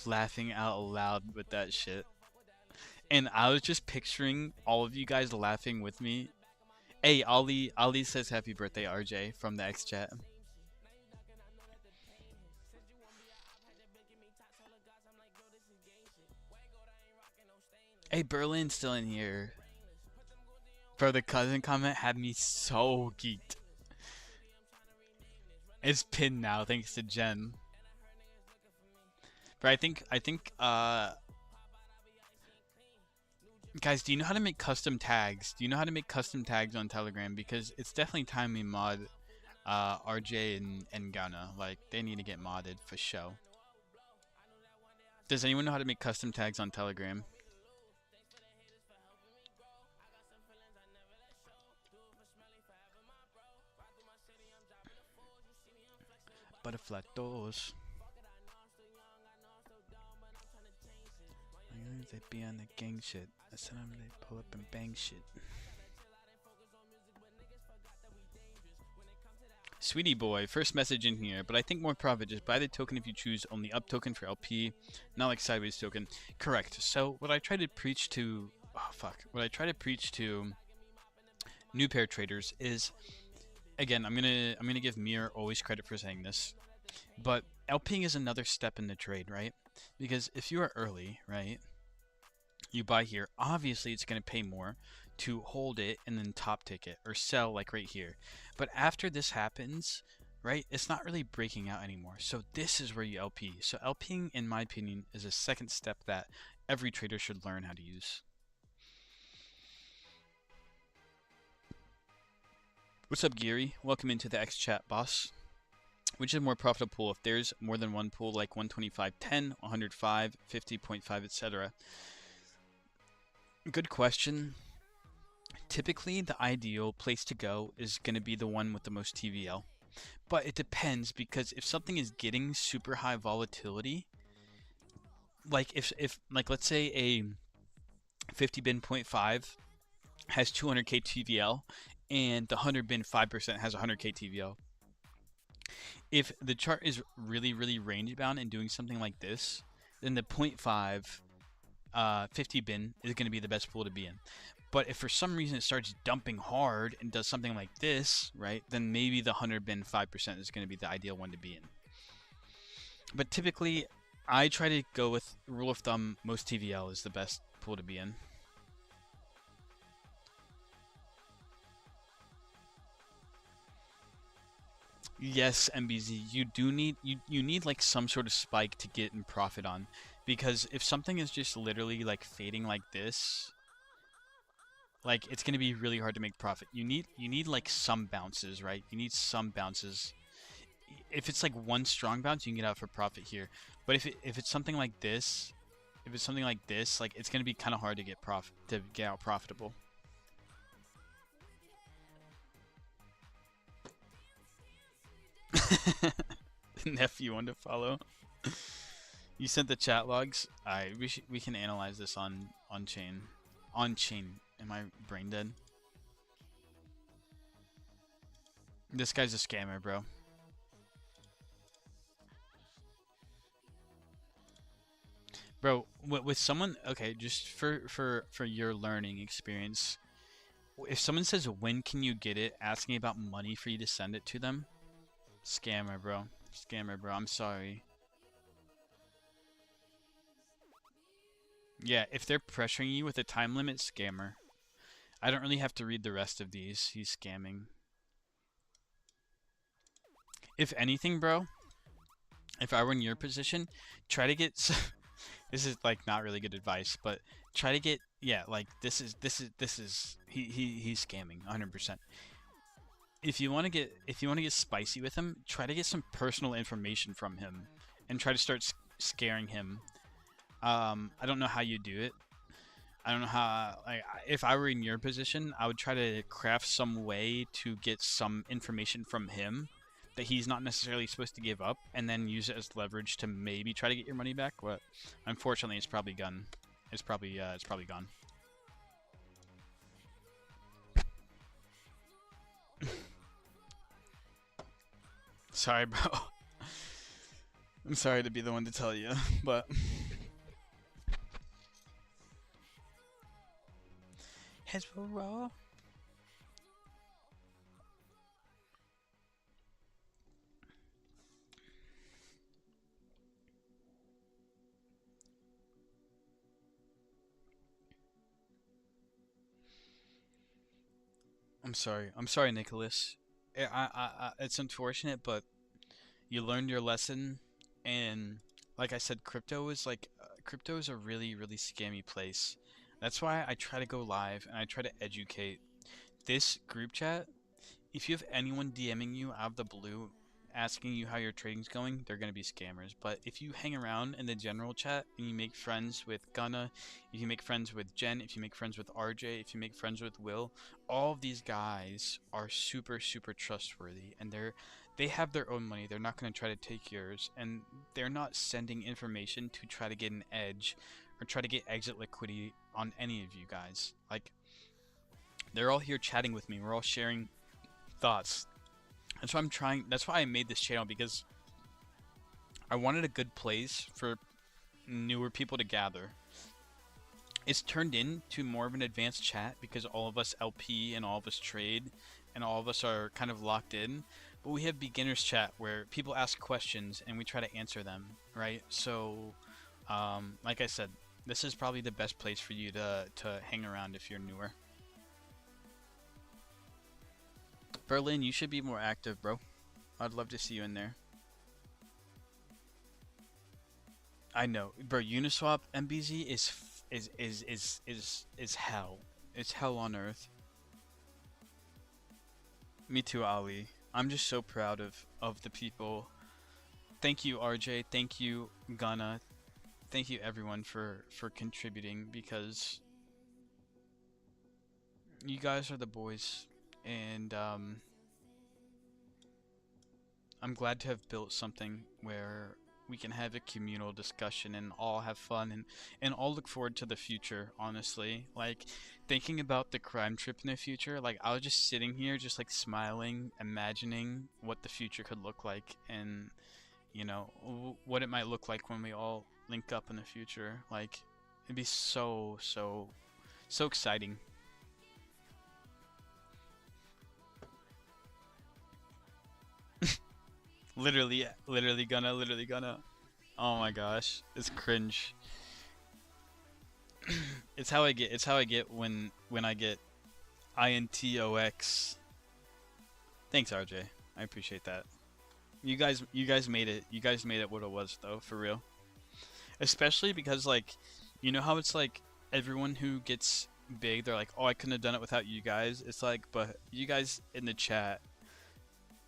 laughing out loud with that shit. And I was just picturing all of you guys laughing with me. Hey, Ali says happy birthday, RJ, from the X chat. Hey, Berlin's still in here. Bro, the cousin comment had me so geeked. It's pinned now, thanks to Jen. But I think, guys, do you know how to make custom tags? Do you know how to make custom tags on Telegram? Because it's definitely time we mod RJ and Gunna. Like, they need to get modded for show. Does anyone know how to make custom tags on Telegram? Butterfly doors. They be on the gang shit. I said them they pull up and bang shit. Sweetie boy, first message in here, but I think more profit. Just buy the token if you choose only up token for LP, not like sideways token. Correct. So what I try to preach to, what I try to preach to new pair traders is, again, I'm gonna give Mir always credit for saying this, but LPing is another step in the trade, right? Because if you are early, right, you buy here, obviously it's gonna pay more to hold it and then top ticket or sell like right here. But after this happens, right, it's not really breaking out anymore. So this is where you LP. So LPing, in my opinion, is a second step that every trader should learn how to use. What's up, Geary? Welcome into the X chat, boss. Which is more profitable pool if there's more than one pool, like 125.10, 105, 50.5, etc.? Good question. Typically, the ideal place to go is going to be the one with the most TVL. But it depends, because if something is getting super high volatility, like if like let's say a 50 bin 0.5 has 200k TVL and the 100 bin 5% has 100k TVL. If the chart is really range bound and doing something like this, then the 0.5 50 bin is going to be the best pool to be in. But if for some reason it starts dumping hard and does something like this, right, then maybe the 100 bin 5% is going to be the ideal one to be in. But typically, I try to go with rule of thumb, most TVL is the best pool to be in. Yes, MBZ, you do need you need like some sort of spike to get in profit on, because if something is just literally like fading like this, like it's gonna be really hard to make profit. You need like some bounces, right? You need some bounces. if it's like one strong bounce, you can get out for profit here. But if it's something like this, if it's something like this, like it's gonna be kind of hard to get out profitable. Nephew want to follow. You sent the chat logs. Alright, we can analyze this on chain. On chain. Am I brain dead? This guy's a scammer, bro. Bro, with someone, okay, just for your learning experience, if someone says when can you get it, asking about money for you to send it to them, scammer, bro. Scammer, bro. I'm sorry. Yeah, if they're pressuring you with a time limit, scammer. I don't really have to read the rest of these. He's scamming. If anything, bro, if I were in your position, try to get this is like not really good advice, but try to get, yeah, like he's scamming 100%. If you want to get spicy with him, try to get some personal information from him and try to start scaring him. I don't know how you do it. I don't know how, like, if I were in your position, I would try to craft some way to get some information from him that he's not necessarily supposed to give up, and then use it as leverage to maybe try to get your money back. But unfortunately, it's probably gone. It's probably gone. Sorry, bro. I'm sorry to be the one to tell you, but heads will roll. I'm sorry. I'm sorry, Nicholas. It's unfortunate, but you learned your lesson, and like I said, crypto is a really, really scammy place. That's why I try to go live and I try to educate. This group chat, if you have anyone DMing you out of the blue asking you how your trading's going, they're going to be scammers. But if you hang around in the general chat and you make friends with Gunna, if you make friends with Jen, if you make friends with RJ, if you make friends with Will, all of these guys are super, super trustworthy, and they have their own money. They're not going to try to take yours, and they're not sending information to try to get an edge or try to get exit liquidity on any of you guys. Like, they're all here chatting with me. We're all sharing thoughts. That's why I'm trying. That's why I made this channel, because I wanted a good place for newer people to gather. It's turned into more of an advanced chat because all of us LP and all of us trade and all of us are kind of locked in. But we have beginners chat where people ask questions and we try to answer them, right? So, like I said, this is probably the best place for you to hang around if you're newer. Berlin, you should be more active, bro. I'd love to see you in there. I know, bro. Uniswap MBZ is hell. It's hell on earth. Me too, Ali. I'm just so proud of the people. Thank you, RJ. Thank you, Ghana. Thank you, everyone, for contributing, because you guys are the boys, and I'm glad to have built something where we can have a communal discussion and all have fun and all look forward to the future, honestly. Like, thinking about the crime trip in the future, like, I was just sitting here just like smiling, imagining what the future could look like, and you know, what it might look like when we all link up in the future. Like, it'd be so exciting. Literally gonna. Oh my gosh, it's cringe. It's how I get when I get INTOX. Thanks, RJ. I appreciate that. You guys made it. You guys made it what it was, though, for real. Especially because, like, you know how it's like everyone who gets big, they're like, "Oh, I couldn't have done it without you guys." It's like, but you guys in the chat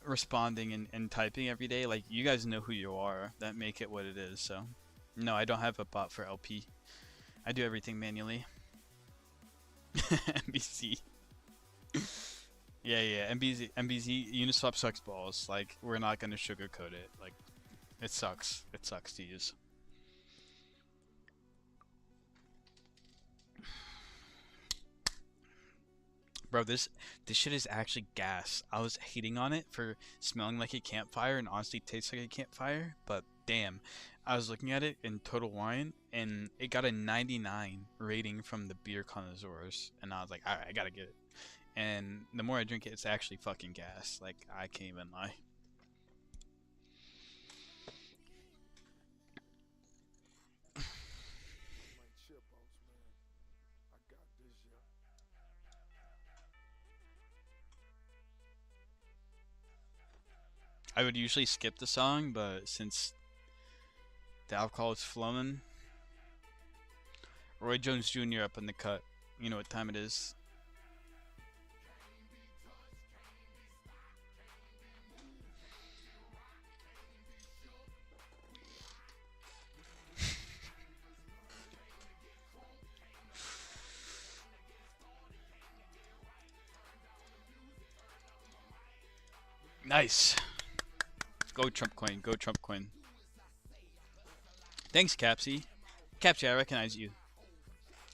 responding and typing every day, like you guys know who you are that make it what it is. So no, I don't have a bot for LP. I do everything manually. MBZ. Yeah, MBZ Uniswap sucks balls. Like we're not gonna sugarcoat it. Like it sucks. It sucks to use. Bro, this shit is actually gas. I was hating on it for smelling like a campfire and honestly tastes like a campfire, but damn. I was looking at it in Total Wine and it got a 99 rating from the beer connoisseurs and I was like, "Alright, I got to get it." And the more I drink it, it's actually fucking gas. Like I can't even lie. I would usually skip the song, but since the alcohol is flowing, Roy Jones Jr. up in the cut. You know what time it is. Nice. Go Trump coin. Go Trump coin. Thanks, Capsy. Capsy, I recognize you.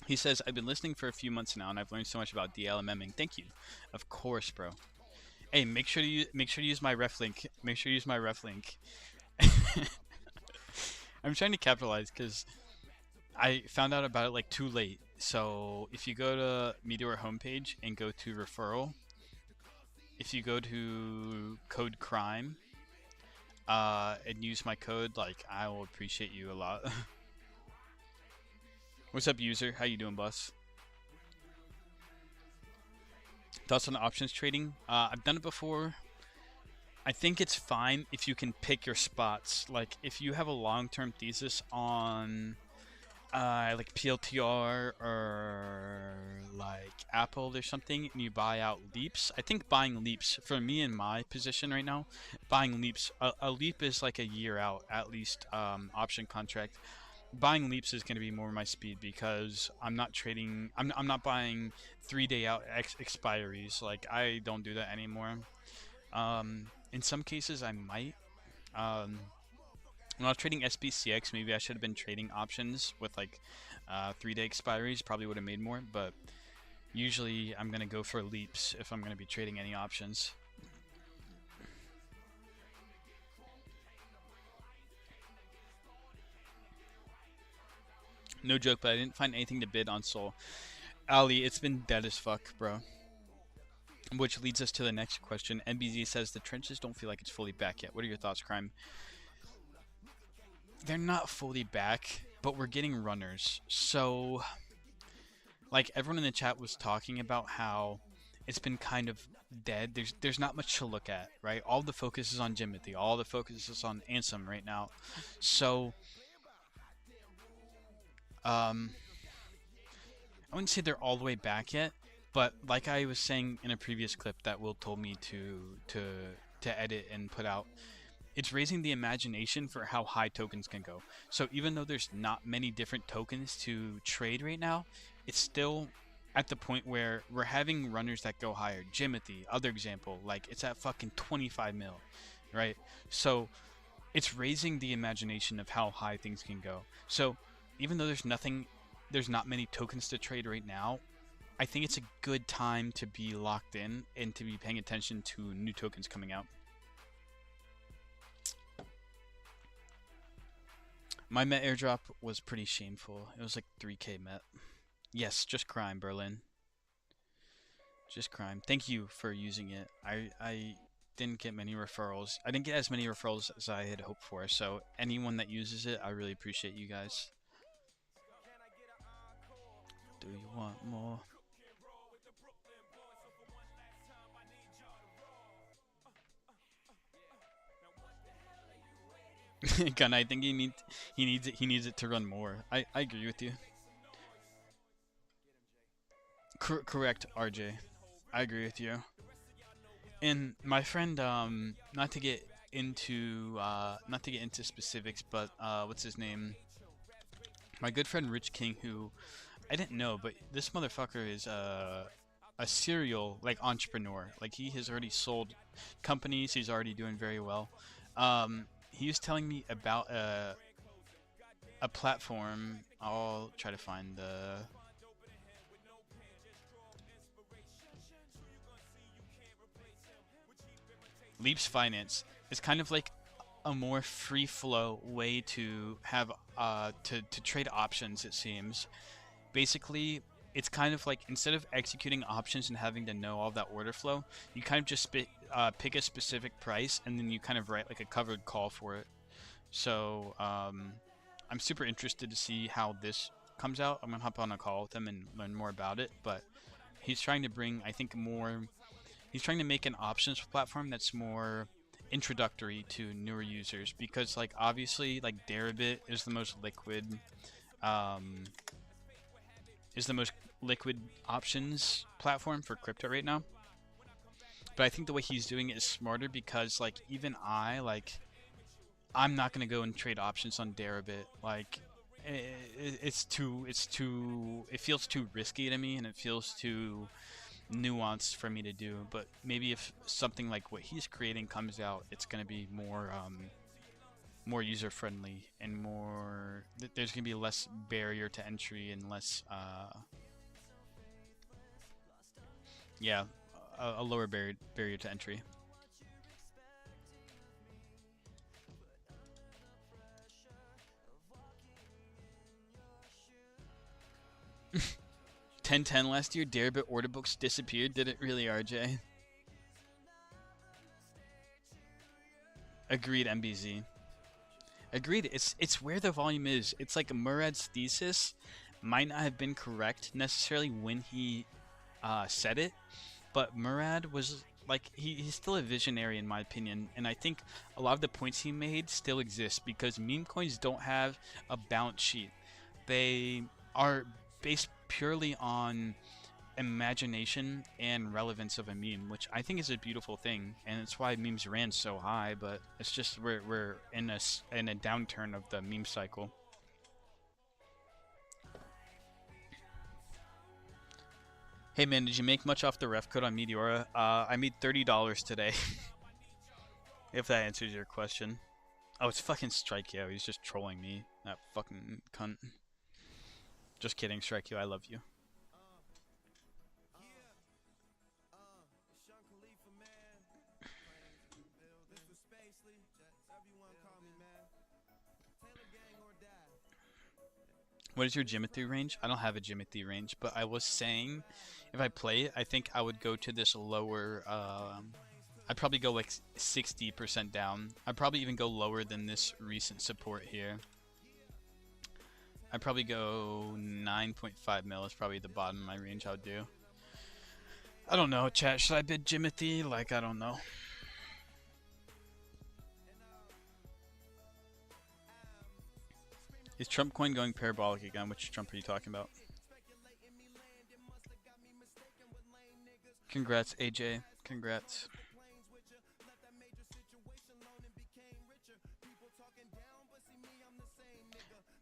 He says, I've been listening for a few months now, and I've learned so much about DLMMing. Thank you. Of course, bro. Hey, make sure to use my ref link. Make sure to use my ref link. I'm trying to capitalize because I found out about it like too late. So if you go to Meteor homepage and go to referral, if you go to code crime, and use my code, like I will appreciate you a lot. What's up, user? How you doing, boss? Thoughts on options trading? I've done it before. I think it's fine if you can pick your spots. Like if you have a long-term thesis on like PLTR or like Apple or something, and you buy out leaps. I think buying leaps, for me in my position right now, buying leaps, a leap is like a year out at least, option contract. Buying leaps is going to be more my speed because I'm not trading. I'm not buying 3 day out expiries. Like I don't do that anymore. In some cases I might. When I was trading SBCX, maybe I should have been trading options with like 3 day expiries. Probably would have made more, but usually I'm gonna go for leaps if I'm gonna be trading any options. No joke, but I didn't find anything to bid on Sol. Ali, it's been dead as fuck, bro. Which leads us to the next question. NBZ says the trenches don't feel like it's fully back yet. What are your thoughts, Crime? They're not fully back, but we're getting runners. So, like everyone in the chat was talking about how it's been kind of dead. There's not much to look at, right? All the focus is on Jimothy. All the focus is on Ansem right now. So, I wouldn't say they're all the way back yet, but like I was saying in a previous clip that Will told me to edit and put out, it's raising the imagination for how high tokens can go. So even though there's not many different tokens to trade right now, it's still at the point where we're having runners that go higher. Jimothy, other example, like it's at fucking 25 mil, right? So it's raising the imagination of how high things can go. So even though there's not many tokens to trade right now, I think it's a good time to be locked in and to be paying attention to new tokens coming out. My Met airdrop was pretty shameful. It was like 3k Met. Yes, just crime, Berlin. Just crime. Thank you for using it. I didn't get many referrals. I didn't get as many referrals as I had hoped for. So anyone that uses it, I really appreciate you guys. Do you want more? Gun, I think he needs it to run more. I agree with you. Correct, RJ. I agree with you. And my friend, not to get into specifics, but what's his name? My good friend Rich King, who I didn't know, but this motherfucker is a serial like entrepreneur. Like he has already sold companies. He's already doing very well. He was telling me about a platform. I'll try to find the Leaps Finance. It's kind of like a more free flow way to have to trade options. It seems basically it's kind of like instead of executing options and having to know all that order flow, you kind of just pick a specific price and then you kind of write like a covered call for it. So I'm super interested to see how this comes out. I'm gonna hop on a call with him and learn more about it. But he's trying to bring, I think, more. He's trying to make an options platform that's more introductory to newer users because, like, obviously, like Deribit is the most liquid, um, is the most liquid options platform for crypto right now. But I think the way he's doing it is smarter because, like, even I'm not gonna go and trade options on Deribit. Like, it feels too risky to me, and it feels too nuanced for me to do. But maybe if something like what he's creating comes out, it's gonna be more user friendly and there's gonna be less barrier to entry and less yeah, a lower barrier to entry. 10-10 last year. Deribit order books disappeared. Did it really, RJ? Agreed, MBZ. Agreed. It's where the volume is. It's like Murad's thesis might not have been correct necessarily when he said it, but Murad was like he's still a visionary in my opinion, and I think a lot of the points he made still exist because meme coins don't have a balance sheet. They are based purely on imagination and relevance of a meme, which I think is a beautiful thing, and it's why memes ran so high. But it's just we're in a downturn of the meme cycle. Hey man, did you make much off the ref code on Meteora? I made $30 today. If that answers your question. Oh, it's fucking Strikeo. He's just trolling me. That fucking cunt. Just kidding, Strikeo. I love you. What is your Jimothy range? I don't have a Jimothy range, but I was saying if I play it, I think I would go to this lower. I'd probably go like 60% down. I'd probably even go lower than this recent support here. I'd probably go 9.5 mil is probably the bottom of my range I would do. I don't know, chat. Should I bid Jimothy? Like, I don't know. Is Trump coin going parabolic again? Which Trump are you talking about? Congrats, AJ. Congrats.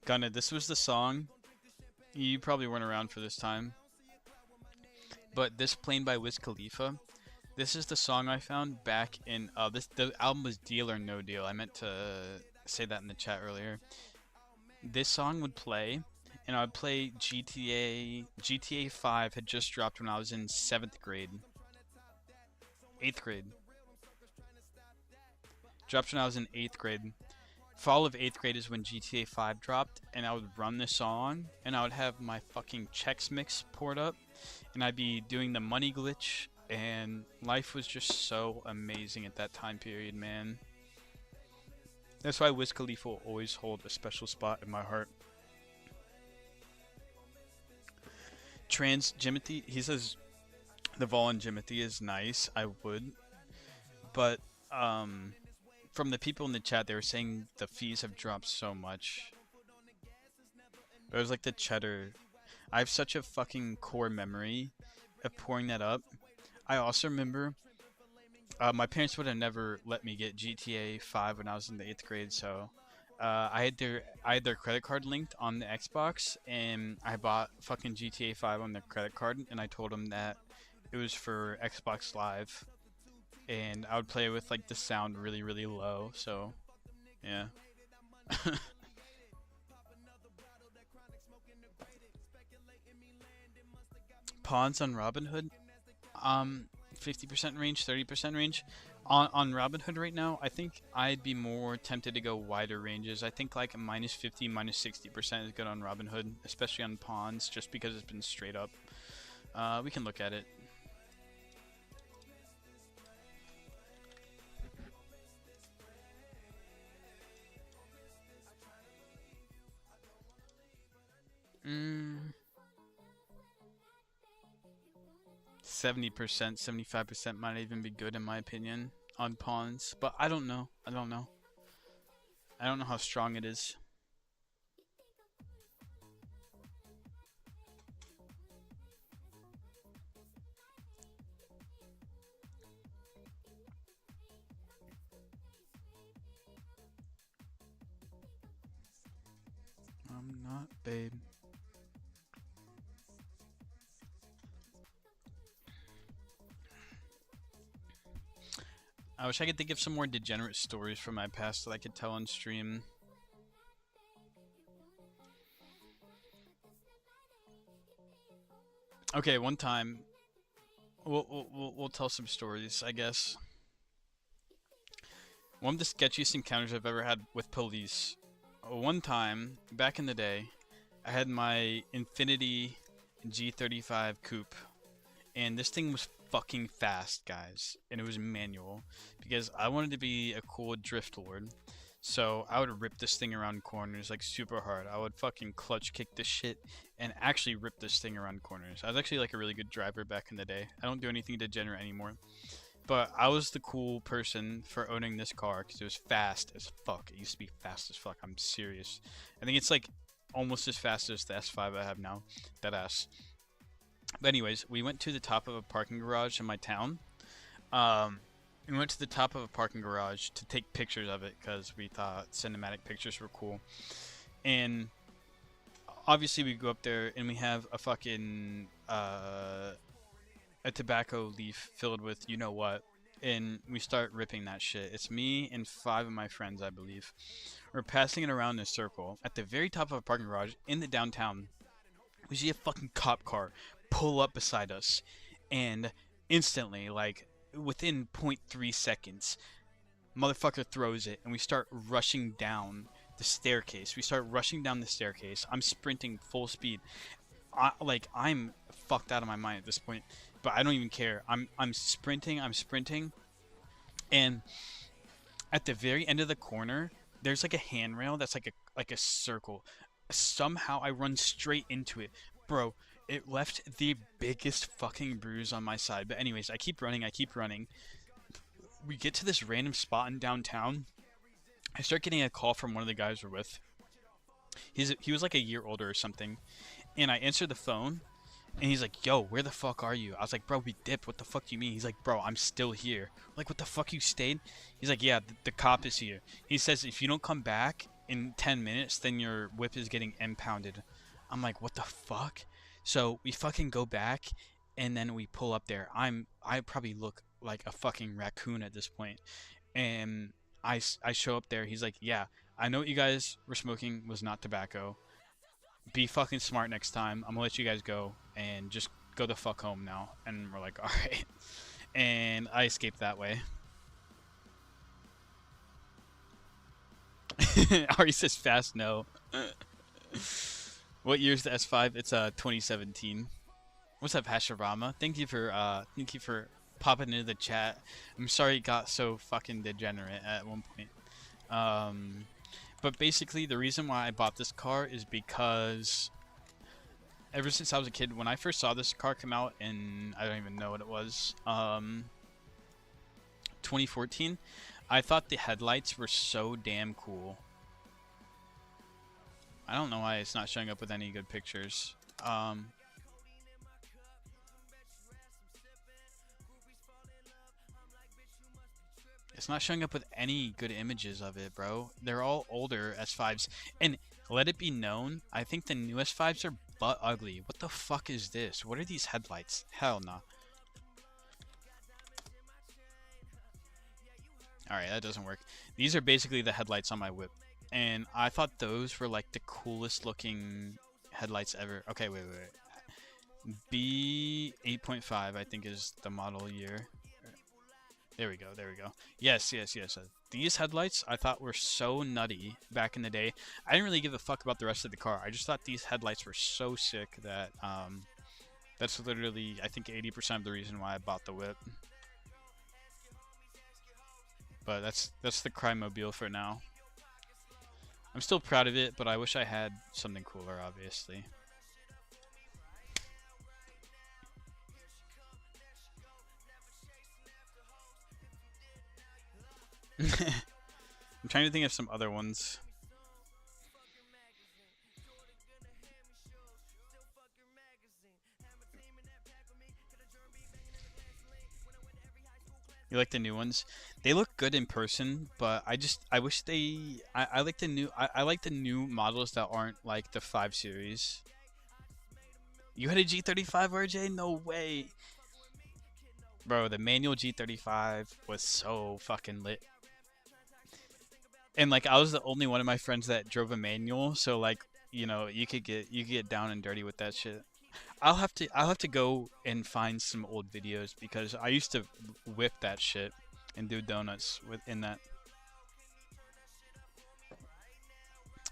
Gunna, this was the song. You probably weren't around for this time. But this played by Wiz Khalifa. This is the song I found back in the album was Deal or No Deal. I meant to say that in the chat earlier. This song would play and I would play GTA 5 had just dropped when I was in 7th grade. 8th grade. Dropped when I was in 8th grade. Fall of 8th grade is when GTA 5 dropped, and I would run this song, and I would have my fucking Chex Mix poured up, and I'd be doing the money glitch, and life was just so amazing at that time period, man. That's why Wiz Khalifa will always hold a special spot in my heart. Trans Jimothy, he says the vol on Jimothy is nice. I would, but from the people in the chat, they were saying the fees have dropped so much. It was like the cheddar. I have such a fucking core memory of pouring that up. I also remember My parents would have never let me get GTA 5 when I was in the 8th grade, so I had their credit card linked on the Xbox, and I bought fucking GTA 5 on their credit card, and I told them that it was for Xbox Live, and I would play with like the sound really really low. So yeah. Pawns on Robinhood, um, 50% range, 30% range. On Robinhood right now, I think I'd be more tempted to go wider ranges. I think like minus 50, minus 60% is good on Robinhood, especially on pawns, just because it's been straight up. We can look at it. 70%, 75% might even be good in my opinion on pawns, but I don't know. I don't know. I don't know how strong it is. I'm not, babe. I wish I could think of some more degenerate stories from my past that I could tell on stream. Okay, one time we'll tell some stories, I guess. One of the sketchiest encounters I've ever had with police. One time back in the day, I had my Infinity G35 coupe, and this thing was fucking fast, guys, and it was manual because I wanted to be a cool drift lord. So I would rip this thing around corners like super hard. I would fucking clutch kick this shit and actually rip this thing around corners. I was actually like a really good driver back in the day. I don't do anything degenerate anymore. But I was the cool person for owning this car because it was fast as fuck. It used to be fast as fuck. I'm serious. I think it's like almost as fast as the S5 I have now. That ass. But anyways, we went to the top of a parking garage in my town. Um, we went to the top of a parking garage to take pictures of it because we thought cinematic pictures were cool. And obviously we go up there and we have a fucking a tobacco leaf filled with you know what, and we start ripping that shit. It's me and five of my friends, I believe. We're passing it around in a circle at the very top of a parking garage in the downtown. We see a fucking cop car pull up beside us, and instantly, like within point 0.3 seconds, motherfucker throws it, and we start rushing down the staircase. We start rushing down the staircase. I'm sprinting full speed. I'm fucked out of my mind at this point, but I don't even care. I'm sprinting. I'm sprinting, and at the very end of the corner, there's like a handrail that's like a circle. Somehow I run straight into it, bro. It left the biggest fucking bruise on my side. But anyways, I keep running. I keep running. We get to this random spot in downtown. I start getting a call from one of the guys we're with. He was like a year older or something, and I answer the phone, and he's like, "Yo, where the fuck are you?" I was like, "Bro, we dipped. What the fuck do you mean?" He's like, "Bro, I'm still here." I'm like, "What the fuck, you stayed?" He's like, "Yeah, the cop is here." He says, "If you don't come back in 10 minutes, then your whip is getting impounded." I'm like, "What the fuck?" So we fucking go back, and then we pull up there. I probably look like a fucking raccoon at this point, and I show up there. He's like, "Yeah, I know what you guys were smoking was not tobacco. Be fucking smart next time. I'm gonna let you guys go and just go the fuck home now." And we're like, all right. And I escaped that way. Ari says fast no. What year's the S5? It's 2017. What's up, Hashirama? Thank you for popping into the chat. I'm sorry it got so fucking degenerate at one point. Um, but basically the reason why I bought this car is because ever since I was a kid, when I first saw this car come out in, I don't even know what it was, 2014, I thought the headlights were so damn cool. I don't know why it's not showing up with any good pictures. It's not showing up with any good images of it, bro. They're all older S5s. And let it be known, I think the new S5s are butt ugly. What the fuck is this? What are these headlights? Hell no. Alright, that doesn't work. These are basically the headlights on my whip. And I thought those were like the coolest looking headlights ever. Okay, wait. B8.5, I think, is the model year. There we go. Yes. These headlights I thought were so nutty back in the day. I didn't really give a fuck about the rest of the car. I just thought these headlights were so sick that that's literally, I think, 80% of the reason why I bought the whip. But that's the Crymobile for now. I'm still proud of it, but I wish I had something cooler, obviously. I'm trying to think of some other ones. You like the new ones? They look good in person, but I wish I like the new models that aren't like the 5 Series. You had a G35, RJ? No way. Bro, the manual G35 was so fucking lit. And like I was the only one of my friends that drove a manual, so like, you know, you could get down and dirty with that shit. I'll have to go and find some old videos because I used to whip that shit and do donuts within that.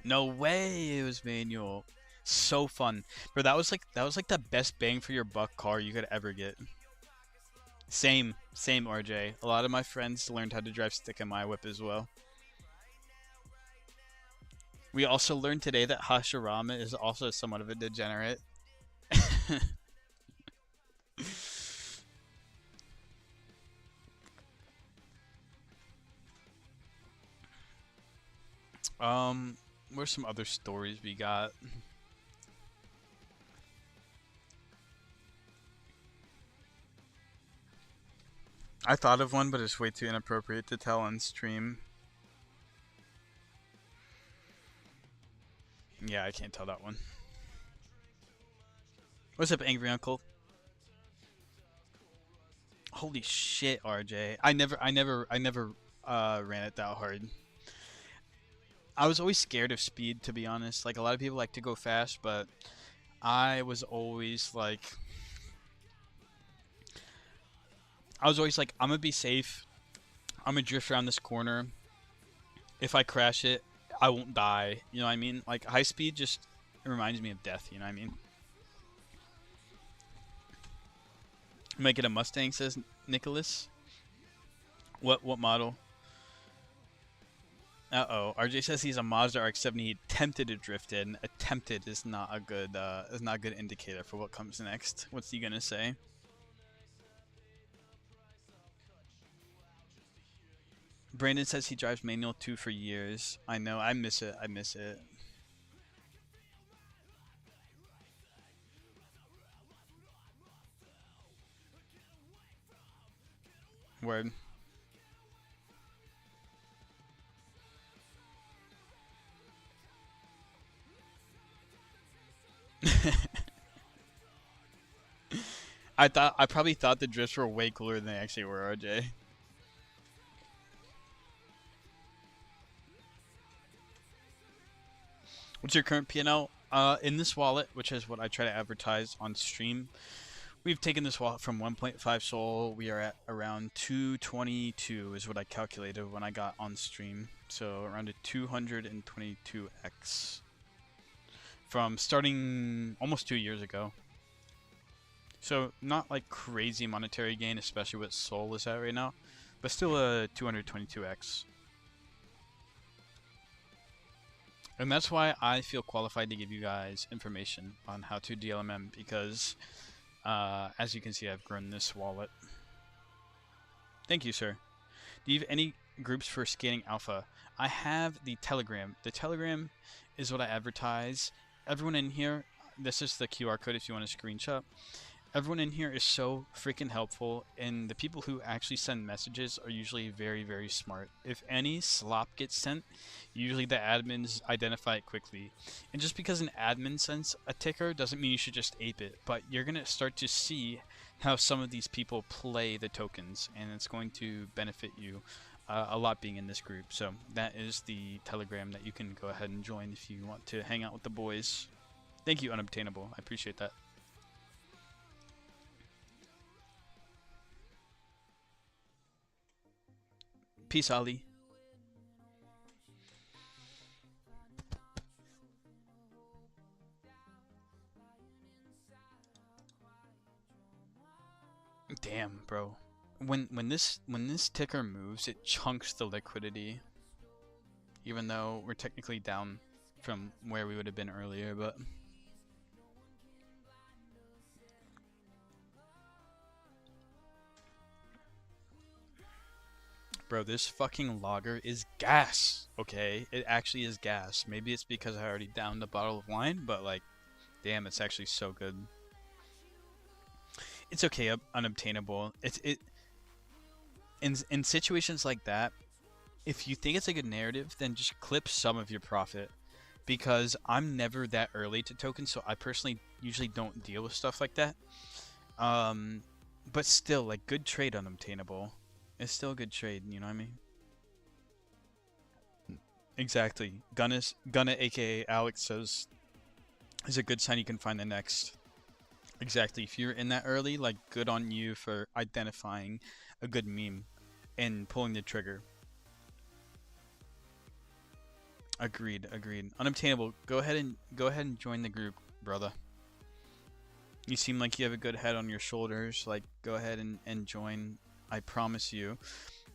No way it was manual. So fun. Bro, that was like the best bang for your buck car you could ever get. Same RJ. A lot of my friends learned how to drive stick in my whip as well. We also learned today that Hashirama is also somewhat of a degenerate. Where's some other stories we got? I thought of one, but it's way too inappropriate to tell on stream. Yeah, I can't tell that one. What's up, Angry Uncle? Holy shit, RJ. I never ran it that hard. I was always scared of speed, to be honest. Like, a lot of people like to go fast, but I was always like... I'm gonna be safe. I'm gonna drift around this corner. If I crash it, I won't die. You know what I mean? Like, high speed just reminds me of death, you know what I mean? Make it a Mustang, says Nicholas. What model? Uh-oh. RJ says he's a Mazda RX-70 he attempted to drift in. Attempted is not a good indicator for what comes next. What's he gonna say? Brandon says he drives manual 2 for years. I know, I miss it. Word. I probably thought the drifts were way cooler than they actually were, RJ. What's your current P&L? In this wallet, which is what I try to advertise on stream, we've taken this wallet from 1.5 Sol. We are at around 222 is what I calculated when I got on stream. So around a 222x from starting almost 2 years ago. So not like crazy monetary gain, especially what Sol is at right now, but still a 222x. And that's why I feel qualified to give you guys information on how to DLMM because, as you can see, I've grown this wallet. Thank you, sir. Do you have any groups for scanning alpha? I have the Telegram. The Telegram is what I advertise. Everyone in here, this is the QR code if you want to screenshot. Everyone in here is so freaking helpful, and the people who actually send messages are usually very, very smart. If any slop gets sent, usually the admins identify it quickly. And just because an admin sends a ticker doesn't mean you should just ape it, but you're going to start to see how some of these people play the tokens, and it's going to benefit you a lot being in this group. So that is the Telegram that you can go ahead and join if you want to hang out with the boys. Thank you, Unobtainable. I appreciate that. Peace, Ali. Damn, bro. When this ticker moves, it chunks the liquidity. Even though we're technically down from where we would have been earlier, but bro, this fucking lager is gas. Okay, it actually is gas. Maybe it's because I already downed a bottle of wine, but like, damn, it's actually so good. It's okay, unobtainable. It in situations like that, if you think it's a good narrative, then just clip some of your profit. Because I'm never that early to tokens, so I personally usually don't deal with stuff like that. Um, but still, like, good trade unobtainable. It's still a good trade, you know what I mean? Exactly. Gunna, aka Alex, says is a good sign you can find the next. Exactly. If you're in that early, like, good on you for identifying a good meme and pulling the trigger. Agreed, agreed. Unobtainable, go ahead and join the group, brother. You seem like you have a good head on your shoulders. Like, go ahead and join. I promise you.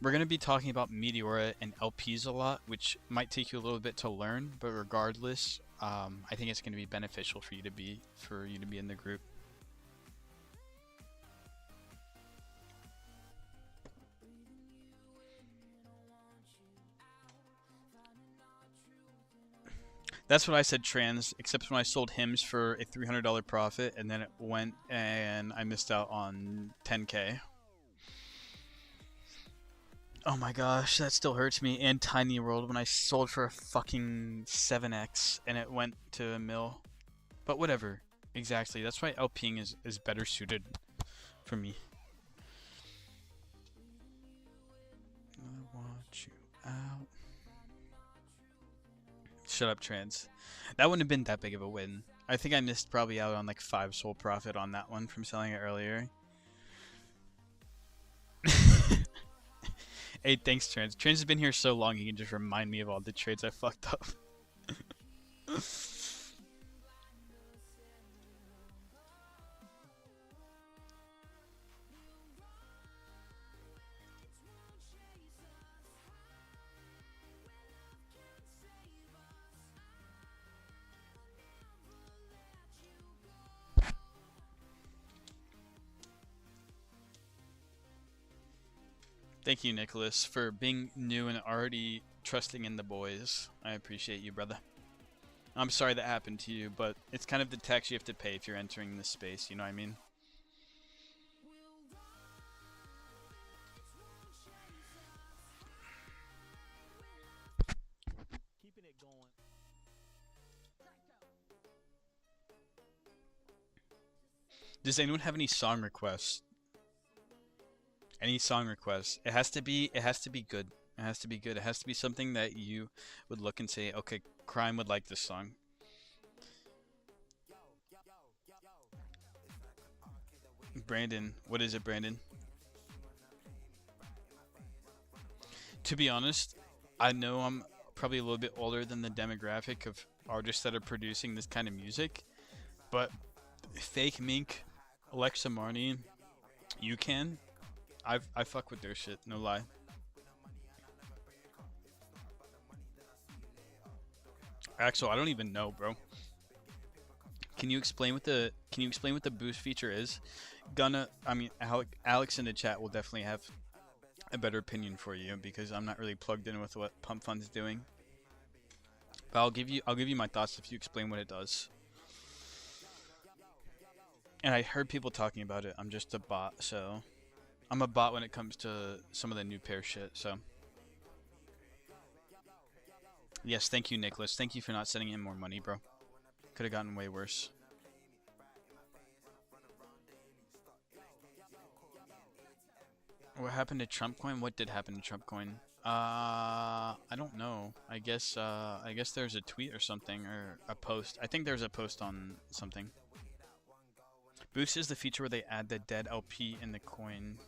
We're going to be talking about Meteora and LPs a lot, which might take you a little bit to learn, but regardless, I think it's going to be beneficial for you to be in the group. That's what I said, trans, except when I sold hymns for a $300 profit, and then it went and I missed out on 10K. Oh my gosh, that still hurts me. And Tiny World when I sold for a fucking 7x and it went to a mil. But whatever. Exactly. That's why LPing is better suited for me. I want you out. Shut up, trans. That wouldn't have been that big of a win. I think I missed probably out on like 5 soul profit on that one from selling it earlier. Hey, thanks, Trans. Trans has been here so long he can just remind me of all the trades I fucked up. Thank you, Nicholas, for being new and already trusting in the boys. I appreciate you, brother. I'm sorry that happened to you, but it's kind of the tax you have to pay if you're entering this space, you know what I mean? Keeping it going. Does anyone have any song requests? Any song requests? It has to be good. It has to be good. It has to be something that you would look and say, okay, Crime would like this song. Brandon, what is it, Brandon? To be honest, I know I'm probably a little bit older than the demographic of artists that are producing this kind of music, but Fake Mink, Alexa Marnie, You Can, I fuck with their shit, no lie. Axel, I don't even know, bro. Can you explain what the boost feature is? Alex in the chat will definitely have a better opinion for you because I'm not really plugged in with what Pump Fund's doing. But I'll give you my thoughts if you explain what it does. And I heard people talking about it. I'm just a bot, so I'm a bot when it comes to some of the new pair shit. So yes, thank you, Nicholas. Thank you for not sending him more money, bro. Could have gotten way worse. What happened to Trump coin? What did happen to Trump coin? I don't know. I guess there's a tweet or something or a post. I think there's a post on something. Boost is the feature where they add the dead LP in the coin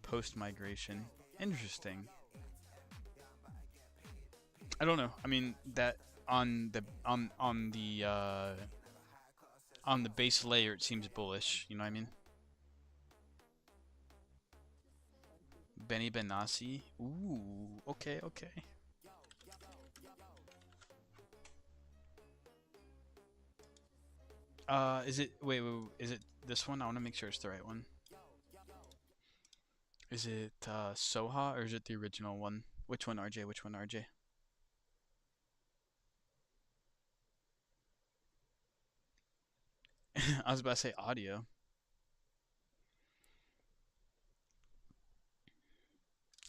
post migration. Interesting. I don't know. I mean that on the on the base layer it seems bullish. You know what I mean? Benny Benassi. Ooh, okay, okay. Is it wait, is it this one? I want to make sure it's the right one. Is it Soha or is it the original one? Which one, RJ? Which one, RJ? I was about to say audio.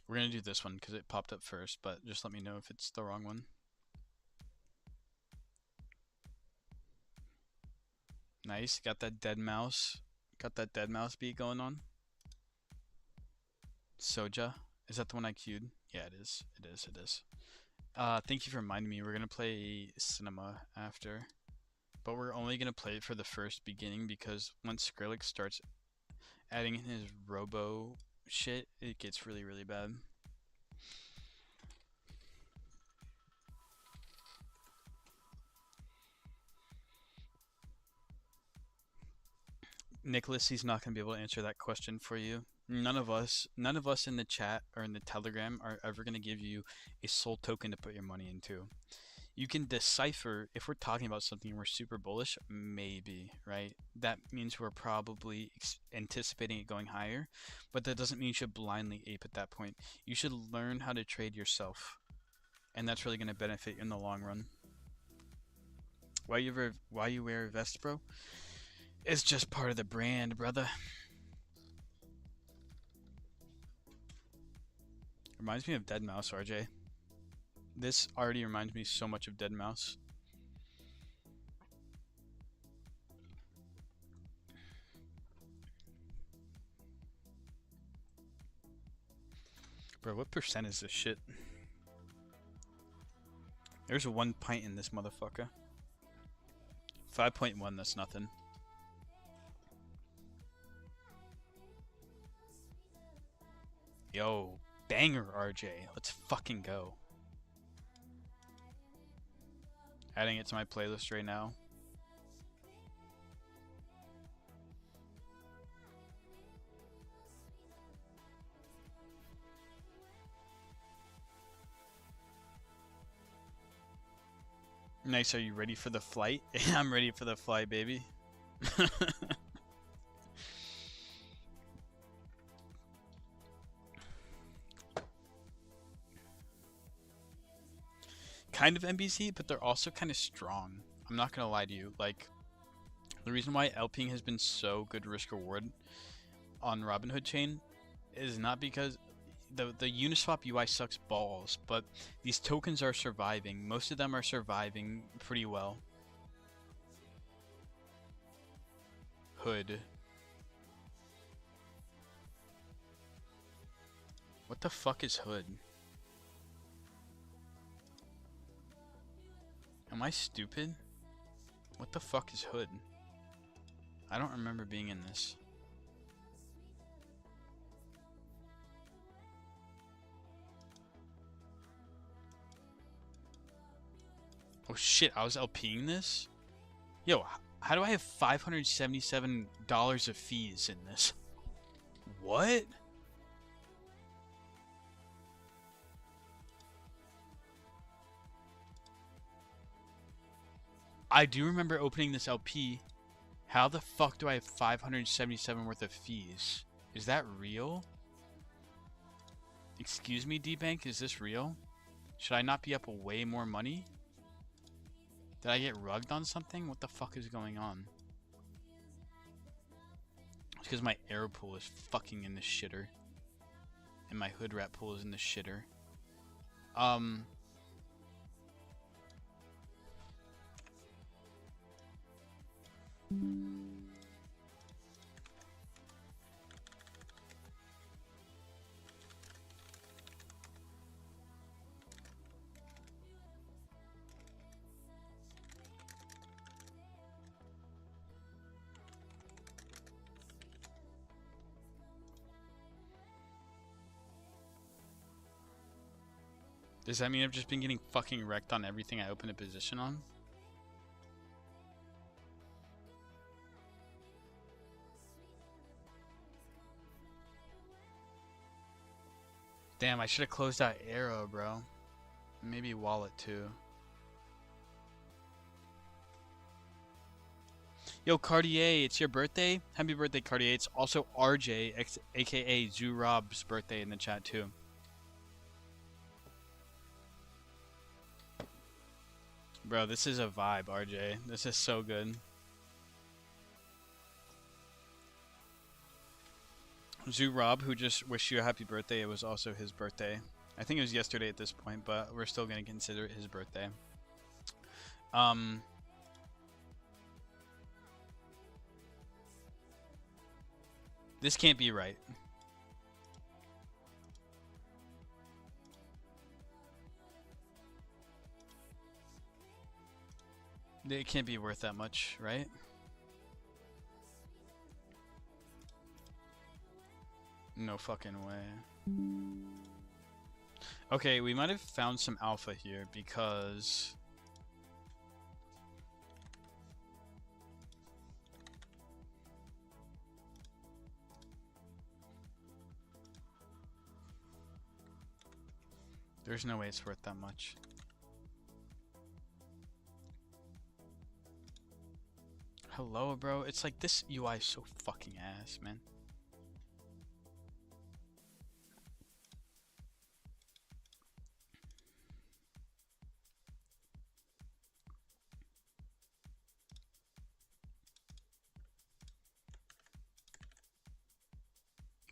We're gonna do this one because it popped up first, but just let me know if it's the wrong one. Nice, got that dead mouse. Got that dead mouse beat going on. Soja. Is that the one I queued? Yeah, it is. It is. It is. Thank you for reminding me. We're gonna play Cinema after, but we're only gonna play it for the first beginning because once Skrillex starts adding in his robo shit, it gets really, really bad. Nicholas, he's not gonna be able to answer that question for you. None of us in the chat or in the Telegram are ever gonna give you a soul token to put your money into. You can decipher if we're talking about something we're super bullish, maybe, right? That means we're probably anticipating it going higher, but that doesn't mean you should blindly ape at that point. You should learn how to trade yourself, and that's really going to benefit you in the long run. Why you wear a vest, bro? It's just part of the brand, brother. Reminds me of Dead Mouse, RJ. This already reminds me so much of Dead Mouse. Bro, what percent is this shit? There's 1 pint in this motherfucker. 5.1, that's nothing. Yo, banger, RJ. Let's fucking go. Adding it to my playlist right now. Nice, are you ready for the flight? I'm ready for the flight, baby. Kind of NBC, but they're also kind of strong. I'm not gonna lie to you. Like, the reason why LPing has been so good risk reward on Robinhood chain is not because the Uniswap UI sucks balls, but these tokens are surviving. Most of them are surviving pretty well. Hood. What the fuck is Hood? Am I stupid? What the fuck is Hood? I don't remember being in this. Oh shit, I was LPing this? Yo, how do I have $577 of fees in this? What? I do remember opening this LP. How the fuck do I have 577 worth of fees? Is that real? Excuse me, D-Bank, is this real? Should I not be up way more money? Did I get rugged on something? What the fuck is going on? It's because my arrow pool is fucking in the shitter. And my hood wrap pool is in the shitter. Does that mean I've just been getting fucking wrecked on everything I open a position on? Damn, I should have closed out arrow, bro. Maybe wallet too. Yo, Cartier, it's your birthday? Happy birthday, Cartier. It's also RJ, aka Zoo Rob's birthday in the chat too. Bro, this is a vibe, RJ. This is so good. Zoo Rob, who just wished you a happy birthday, it was also his birthday. I think it was yesterday at this point, but we're still going to consider it his birthday. This can't be right. It can't be worth that much, right? No fucking way. Okay, we might have found some alpha here because... There's no way it's worth that much. Hello, bro. It's like this UI is so fucking ass, man.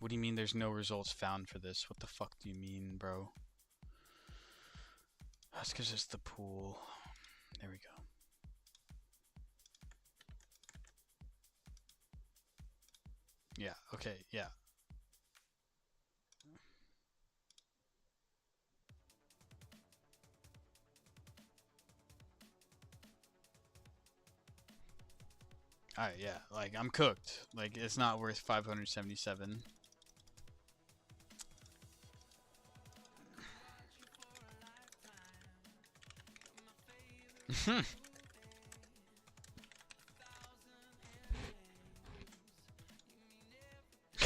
What do you mean there's no results found for this? What the fuck do you mean, bro? That's because it's the pool. There we go. Yeah, okay, yeah. Alright, yeah, like, I'm cooked. Like, it's not worth 577.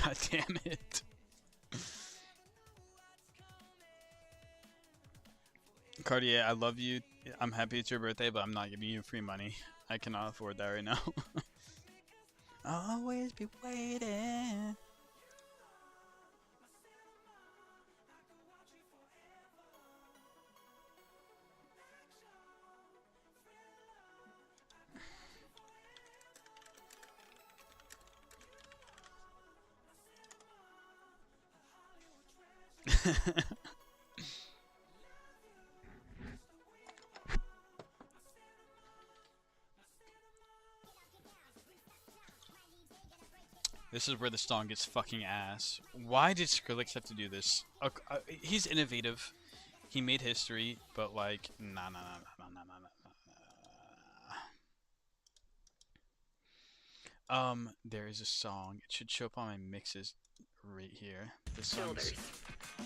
God damn it. Cartier, I love you. I'm happy it's your birthday, but I'm not giving you free money. I cannot afford that right now. I'll always be waiting. This is where the song gets fucking ass. Why did Skrillex have to do this? He's innovative. He made history, but like, nah. There is a song. It should show up on my mixes right here. This song's...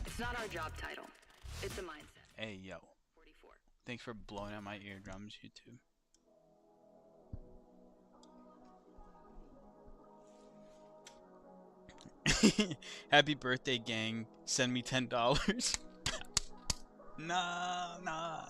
It's not our job title. It's a mindset. Hey, yo. 44. Thanks for blowing out my eardrums, YouTube. Happy birthday, gang. Send me $10. Nah. Nah.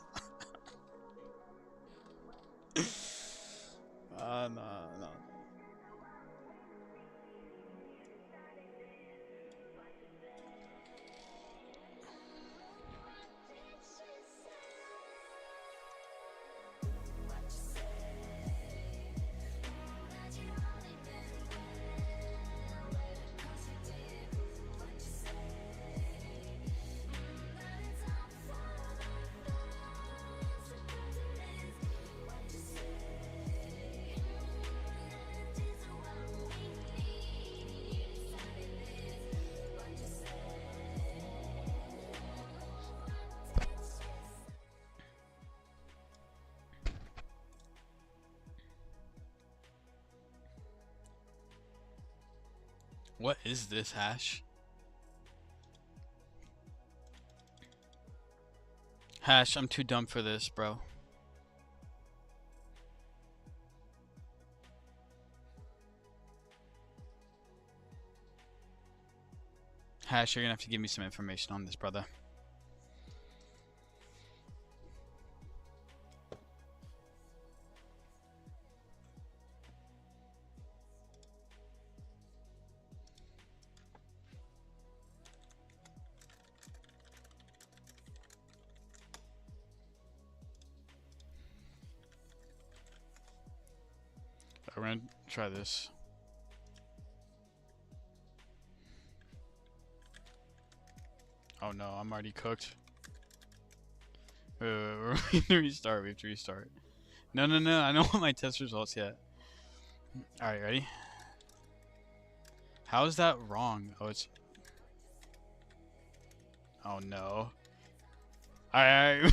What is this hash? Hash, I'm too dumb for this, bro. Hash, you're gonna have to give me some information on this, brother. We're gonna try this. Oh no, I'm already cooked. We have to restart. We have to restart. No, no, no. I don't want my test results yet. Alright, ready? How is that wrong? Oh, it's... Oh no. Alright.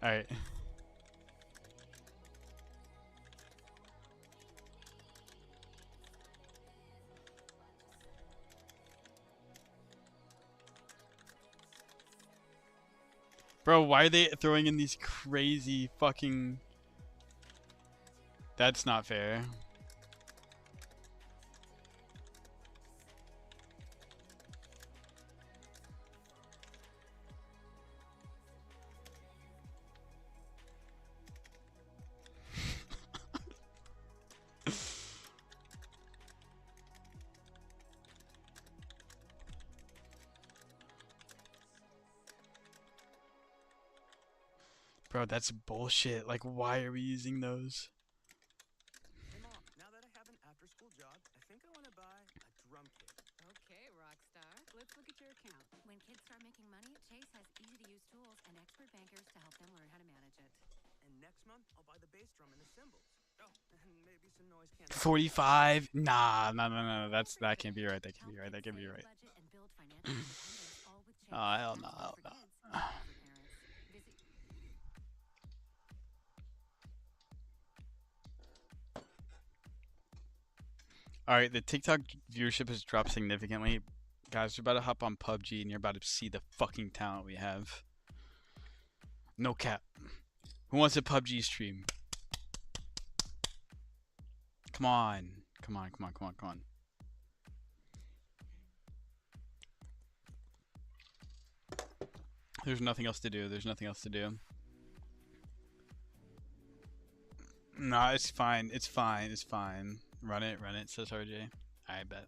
Alright. Bro, why are they throwing in these crazy fucking... That's not fair. Bro, that's bullshit. Like, why are we using those? Hey Mom, now that I have an after-school job, I think I want to buy a drum kit. Okay, Rockstar. Let's look at your account. When kids start making money, Chase has easy-to-use tools and expert bankers to help them learn how to manage it. And next month, I'll buy the bass drum and the cymbals. Oh, and maybe some noise canceling. 45? Nah, no, no, no. That can't be right. That can't be right. That can't be right. Budget and build financial independence, all with Chase. Oh, hell no, Not hell just for no. kids, but for parents. Visit Alright, the TikTok viewership has dropped significantly. Guys, we're about to hop on PUBG and you're about to see the fucking talent we have. No cap. Who wants a PUBG stream? Come on. Come on, come on, come on, come on. There's nothing else to do. There's nothing else to do. Nah, it's fine. It's fine. It's fine. Run it, says RJ. I bet.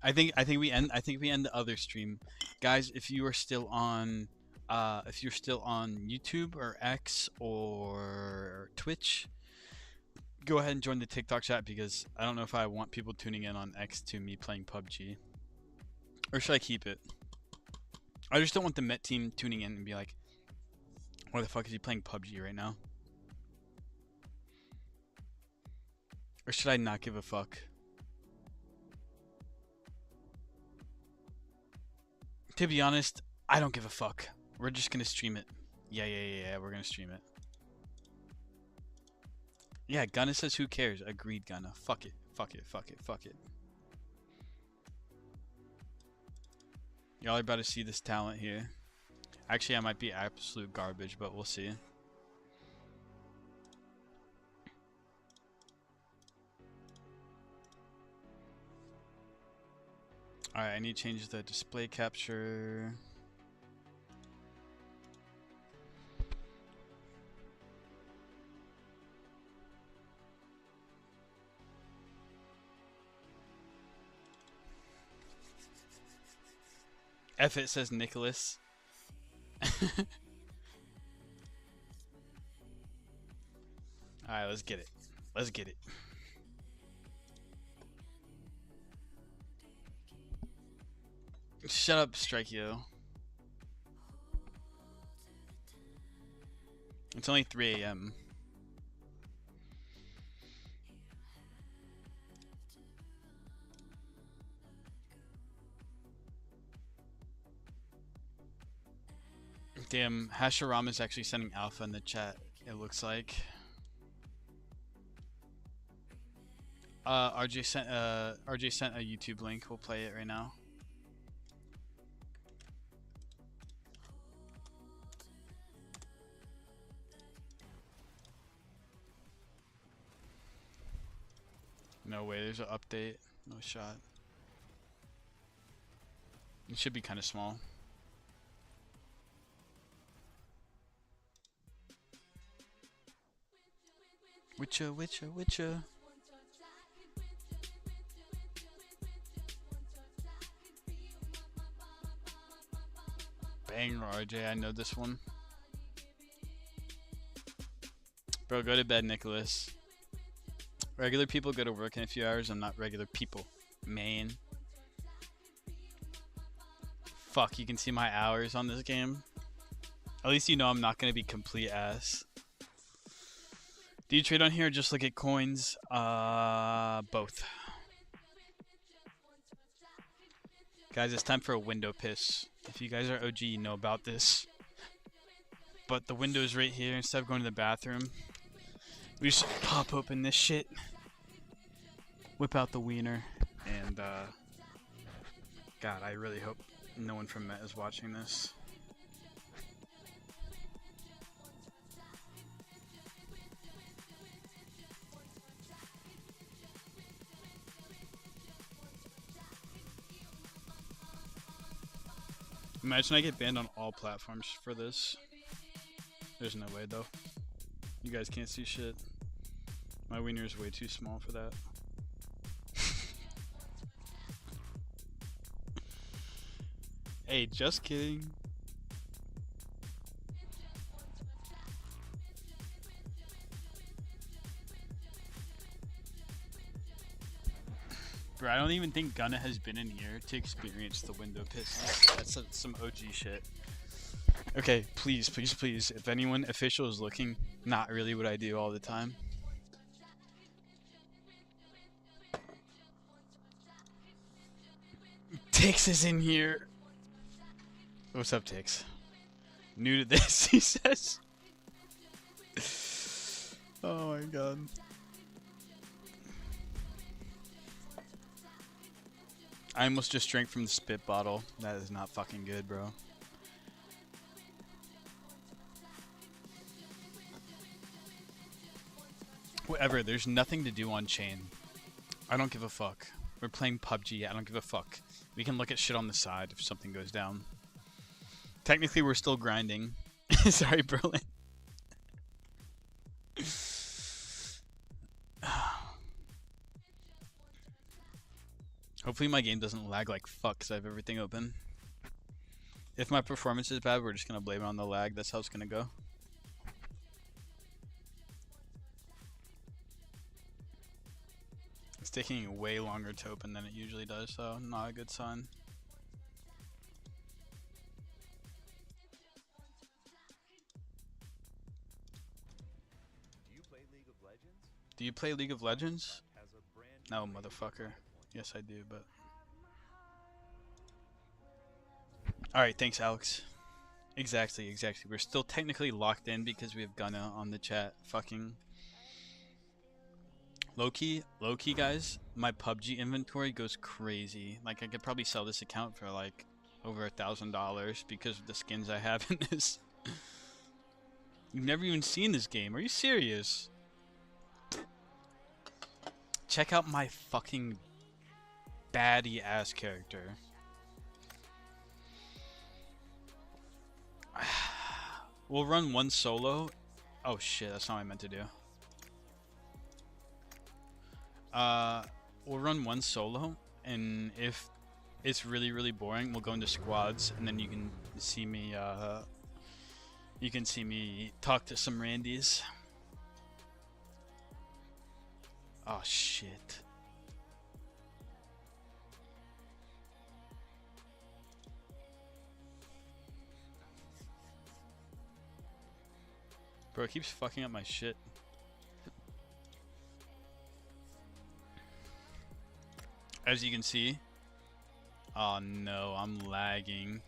I think we end the other stream. Guys, if you are still on YouTube or X or Twitch, go ahead and join the TikTok chat because I don't know if I want people tuning in on X to me playing PUBG. Or should I keep it? I just don't want the Met team tuning in and be like, why the fuck is he playing PUBG right now? Or should I not give a fuck? To be honest, I don't give a fuck. We're just gonna stream it. Yeah, we're gonna stream it. Yeah, Gunna says who cares? Agreed, Gunna. Fuck it. Fuck it, fuck it, fuck it. Y'all are about to see this talent here. Actually, I might be absolute garbage, but we'll see. Alright, I need to change the display capture. F it, says Nicholas. Alright, let's get it. Let's get it. Shut up, Strikeo. It's only 3 a.m. Damn, Hasharam is actually sending alpha in the chat, it looks like. RJ sent a YouTube link. We'll play it right now. No way, there's an update. No shot. It should be kind of small. Witcher. Banger, RJ, I know this one. Bro, go to bed, Nicholas. Regular people go to work in a few hours. I'm not regular people, man. Fuck, you can see my hours on this game. At least you know I'm not gonna be complete ass. Do you trade on here or just look at coins? Both. Guys, it's time for a window piss. If you guys are OG, you know about this. But the window's right here. Instead of going to the bathroom, we just pop open this shit, whip out the wiener, and God, I really hope no one from Met is watching this. Imagine I get banned on all platforms for this. There's no way though. You guys can't see shit. My wiener is way too small for that. Hey, just kidding. Bro, I don't even think Gunna has been in here to experience the window piss. That's some OG shit. Okay, please, if anyone official is looking, not really what I do all the time. Tix is in here. What's up, Tix? New to this, he says. Oh my god. I almost just drank from the spit bottle. That is not fucking good, bro. Whatever, there's nothing to do on chain. I don't give a fuck. We're playing PUBG, I don't give a fuck. We can look at shit on the side if something goes down. Technically, we're still grinding. Sorry, Berlin. Hopefully my game doesn't lag like fuck because I have everything open. If my performance is bad, we're just going to blame it on the lag. That's how it's going to go. It's taking way longer to open than it usually does, so not a good sign. Do you play League of Legends? Do you play League of Legends? Has a brand No, new motherfucker. platform. Yes, I do, but... Alright, thanks, Alex. Exactly. We're still technically locked in because we have Gunna on the chat. Fucking... Low-key, guys, my PUBG inventory goes crazy. Like, I could probably sell this account for, like, over $1,000 because of the skins I have in this. You've never even seen this game. Are you serious? Check out my fucking baddie ass character. We'll run one solo. Oh shit, that's not what I meant to do. We'll run one solo, and if it's really boring, we'll go into squads, and then you can see me talk to some randies. Oh shit. Bro, it keeps fucking up my shit. As you can see. Oh no, I'm lagging.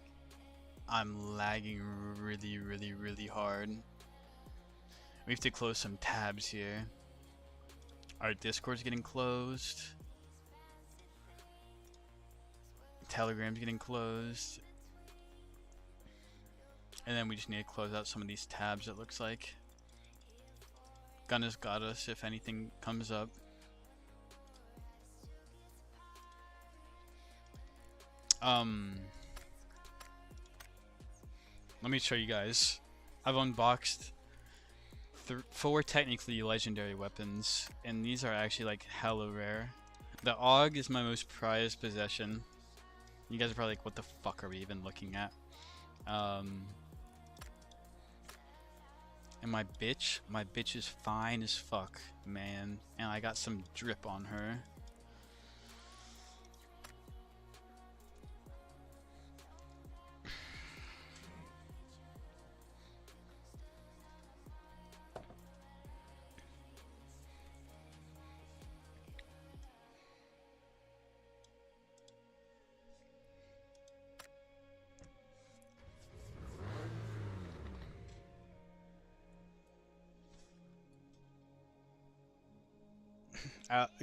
I'm lagging really hard. We have to close some tabs here. Our Discord's getting closed. Telegram's getting closed. And then we just need to close out some of these tabs, it looks like. Gunna's got us if anything comes up. Let me show you guys. I've unboxed 4 technically legendary weapons, and these are actually like hella rare. The AUG is my most prized possession. You guys are probably like, what the fuck are we even looking at? And my bitch is fine as fuck, man. And I got some drip on her.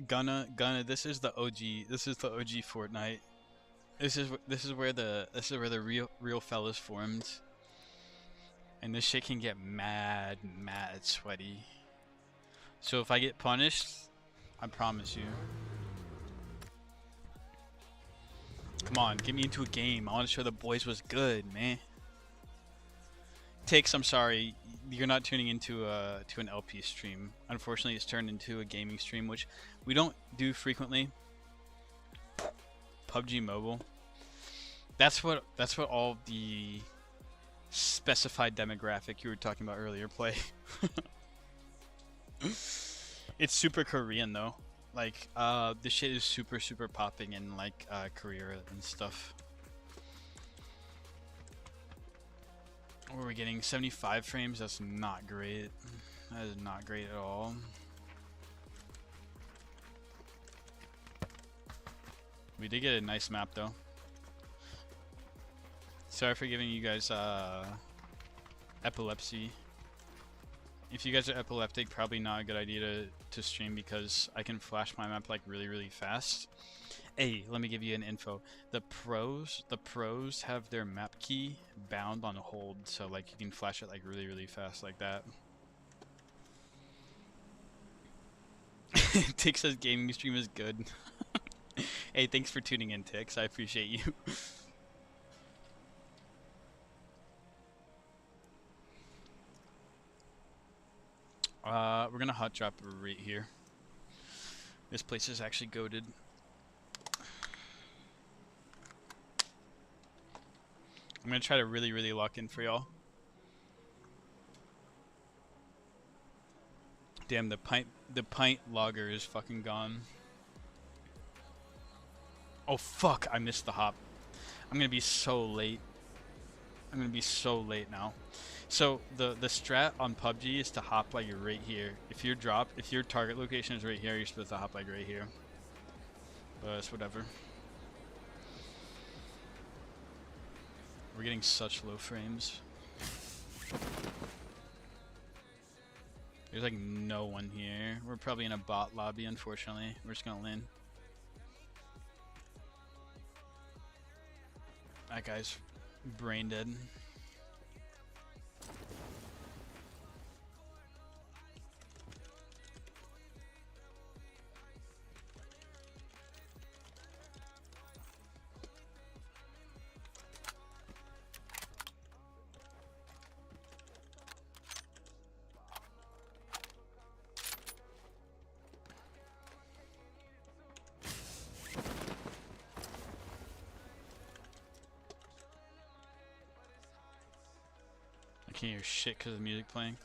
Gunna, this is the OG. This is the OG Fortnite. This is where the real fellas formed. And this shit can get mad sweaty. So if I get punished, I promise you. Come on, get me into a game. I want to show the boys what's good, man. Takes, I'm sorry, you're not tuning into to an LP stream. Unfortunately, it's turned into a gaming stream, which we don't do frequently. PUBG Mobile. That's what all the specified demographic you were talking about earlier play. It's super Korean though. Like this shit is super popping in like Korea and stuff. What are we getting? 75 frames? That's not great. That is not great at all. We did get a nice map though. Sorry for giving you guys epilepsy. If you guys are epileptic, probably not a good idea to stream because I can flash my map like really fast. Hey, let me give you an info. The pros have their map key bound on hold, so like you can flash it like really fast like that. Tix says gaming stream is good. Hey, thanks for tuning in, Tix. I appreciate you. We're gonna hot drop right here. This place is actually goated. I'm gonna try to really lock in for y'all. Damn, the pint lager is fucking gone. Oh fuck, I missed the hop. I'm gonna be so late. I'm gonna be so late now. So the strat on PUBG is to hop like right here. If your target location is right here, you're supposed to hop like right here. But it's whatever. We're getting such low frames. There's like no one here. We're probably in a bot lobby, unfortunately. We're just gonna land. That guy's brain dead. I can't hear shit because of the music playing.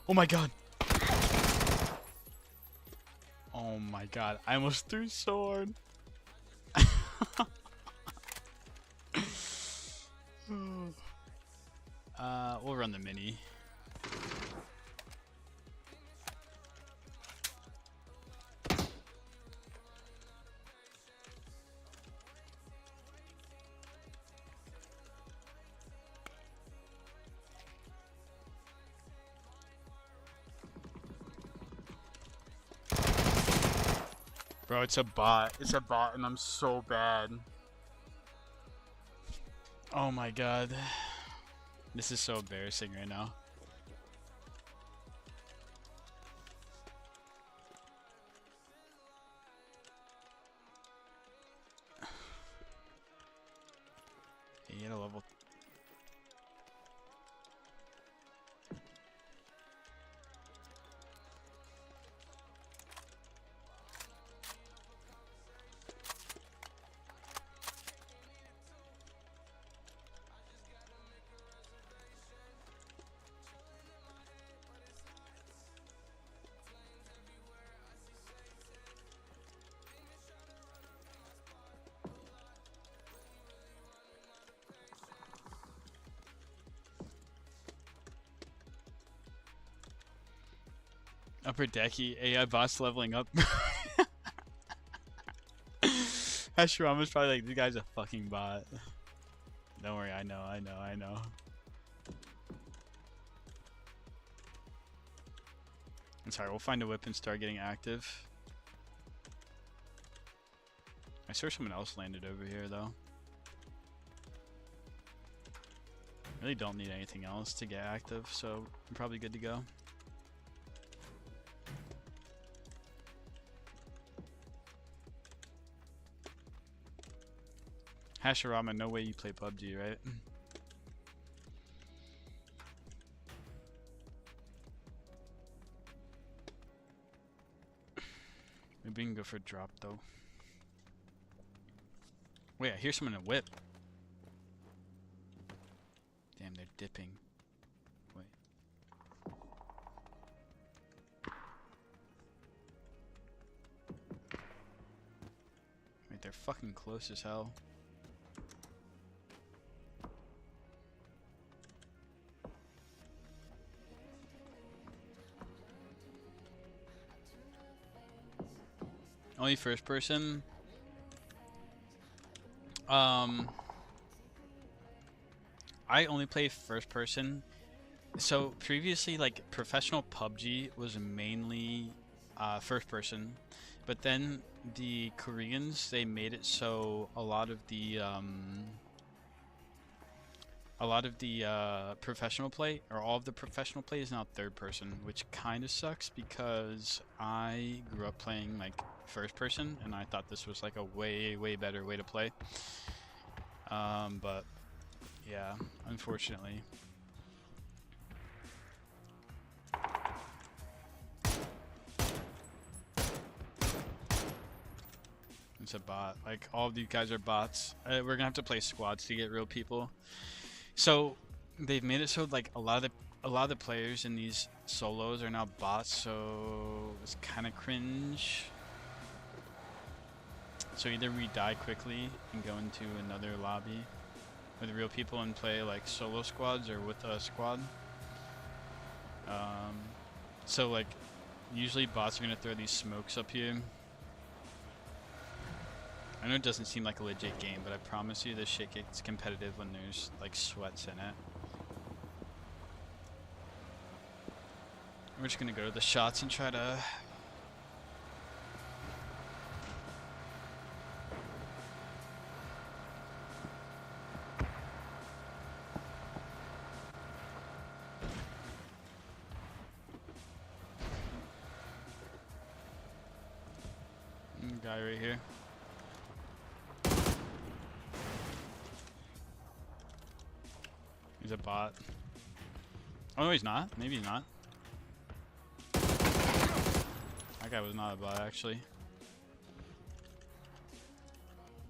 Oh my god! Oh my god, I almost threw so hard. We'll run the mini. Bro, it's a bot. It's a bot, and I'm so bad. Oh my god. This is so embarrassing right now. You get a level. Upper decky AI bots leveling up. Hashirama's probably like, this guy's a fucking bot. Don't worry, I know. I'm sorry, we'll find a whip and start getting active. I swear someone else landed over here though. Really don't need anything else to get active, so I'm probably good to go. Hashirama, no way you play PUBG, right? Maybe we can go for a drop though. Wait, I hear someone in a whip. Damn, they're dipping. Wait. Wait, they're fucking close as hell. Only first person. I only play first person. So previously, like professional PUBG was mainly first person, but then the Koreans, they made it so a lot of the professional play, or all of the professional play, is now third person, which kind of sucks because I grew up playing like first person and I thought this was like a way better way to play. But yeah, unfortunately. It's a bot. Like, all of these guys are bots. We're gonna have to play squads to get real people. So they've made it so like a lot of the players in these solos are now bots, so it's kind of cringe. So either we die quickly and go into another lobby with real people and play like solo squads, or with a squad. So like usually bots are gonna throw these smokes up here. I know it doesn't seem like a legit game, but I promise you this shit gets competitive when there's like sweats in it. We're just gonna go to the shots and try to... Guy right here. He's a bot. Oh no, he's not. Maybe he's not. That guy was not a bot, actually.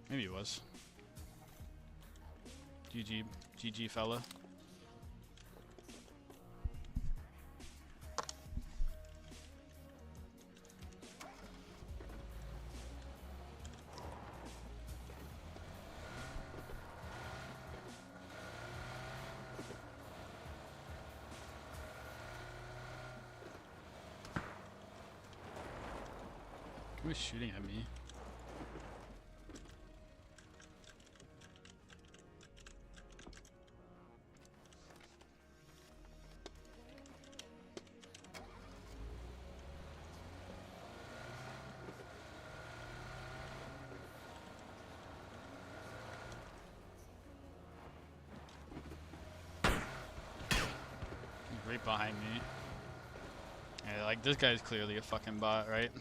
Maybe he was. GG fella. Who was shooting at me? right behind me. Yeah, like this guy's clearly a fucking bot, right?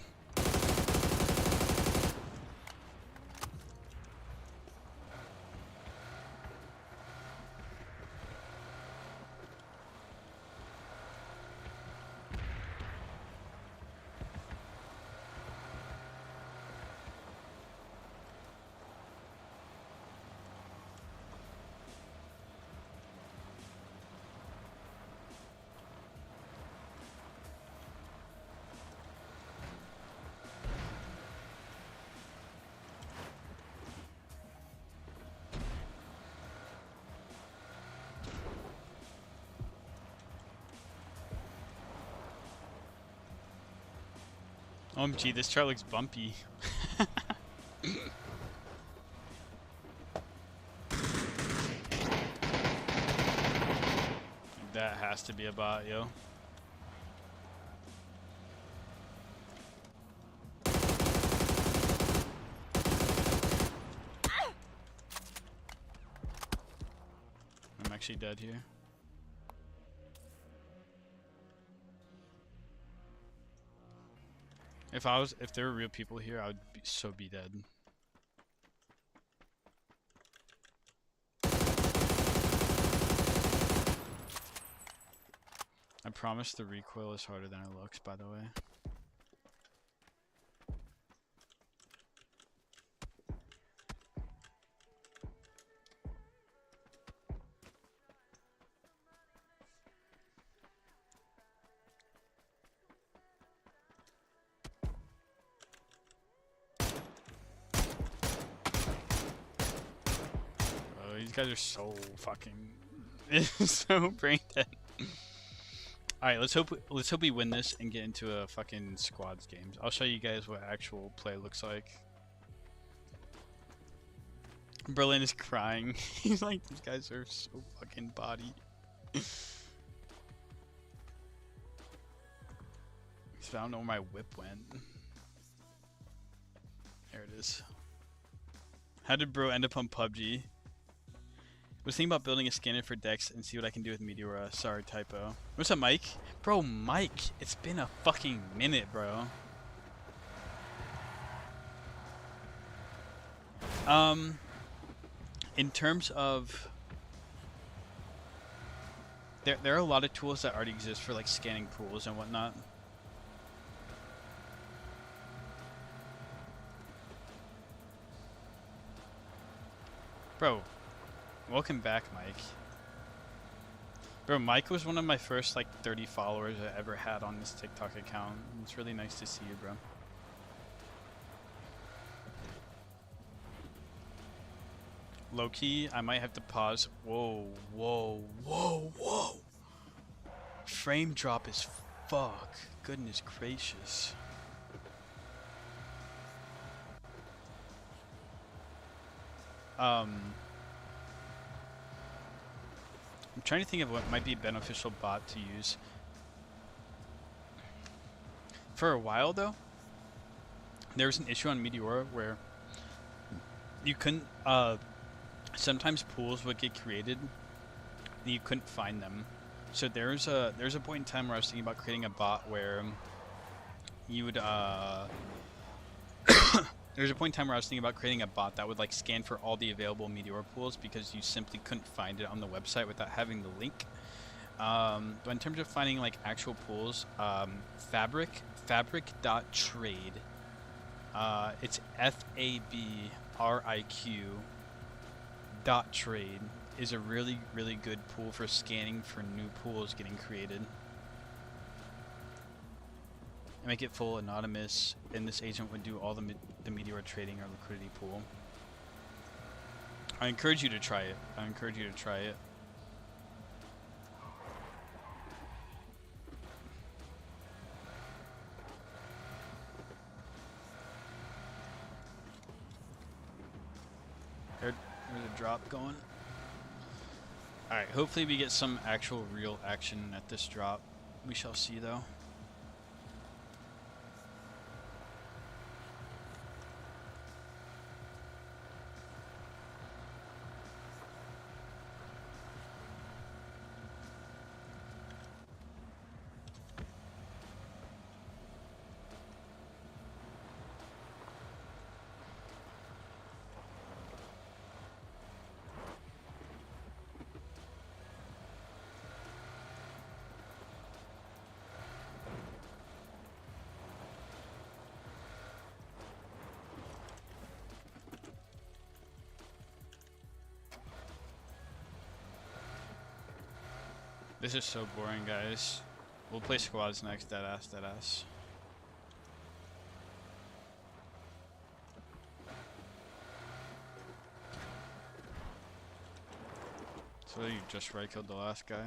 OMG, this chart looks bumpy. That has to be a bot, yo. I'm actually dead here. If there were real people here, I would be dead. I promise the recoil is harder than it looks, by the way. Oh, these guys are so fucking so brain dead. Alright, let's hope we win this and get into a fucking squads games. I'll show you guys what actual play looks like. Berlin is crying. He's like, these guys are so fucking body. So I don't know where my whip went. There it is. How did bro end up on PUBG? Was thinking about building a scanner for Dex and see what I can do with Meteora. Sorry, typo. What's up, Mike? Bro, Mike, it's been a fucking minute, bro. In terms of... There are a lot of tools that already exist for, like, scanning pools and whatnot. Bro. Welcome back, Mike. Bro, Mike was one of my first, like, 30 followers I ever had on this TikTok account. It's really nice to see you, bro. Low-key, I might have to pause. Whoa, whoa, whoa, whoa! Frame drop is fuck. Goodness gracious. I'm trying to think of what might be a beneficial bot to use. For a while, though, there was an issue on Meteora where you couldn't, sometimes pools would get created and you couldn't find them. So there's a point in time where I was thinking about creating a bot where you would, there's a point in time where I was thinking about creating a bot that would like scan for all the available Meteora pools because you simply couldn't find it on the website without having the link. But in terms of finding like actual pools, fabric.trade. It's FABRIQ.trade is a really, really good pool for scanning for new pools getting created. Make it full anonymous, and this agent would do all the Meteora trading or liquidity pool. I encourage you to try it. I encourage you to try it. There's a drop going. Alright, hopefully we get some actual real action at this drop. We shall see though. This is so boring, guys. We'll play squads next. Deadass, deadass. So you just right killed the last guy.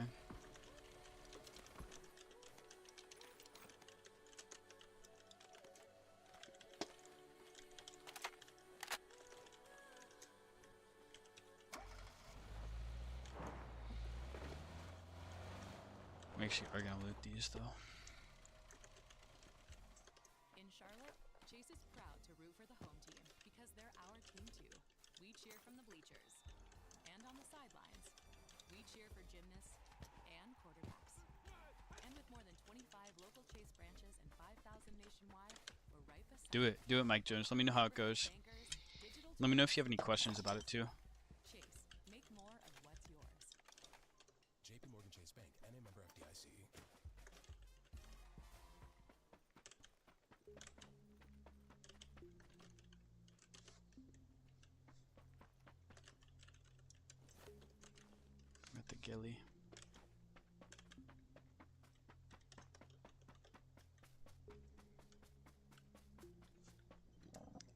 Make sure you are gonna loot these though. In Charlotte, Chase is proud to root for the home team because they're our team too. We cheer from the bleachers. And on the sidelines, we cheer for gymnasts and quarterbacks. And with more than 25 local Chase branches and 5,000 nationwide, we're right beside Do it, Mike Jones. Let me know how it goes. bankers, digital Let me know if you have any questions about it too. Chase. Make more of what's yours. JP Morgan Chase Bank and a member FDIC. Got the ghillie.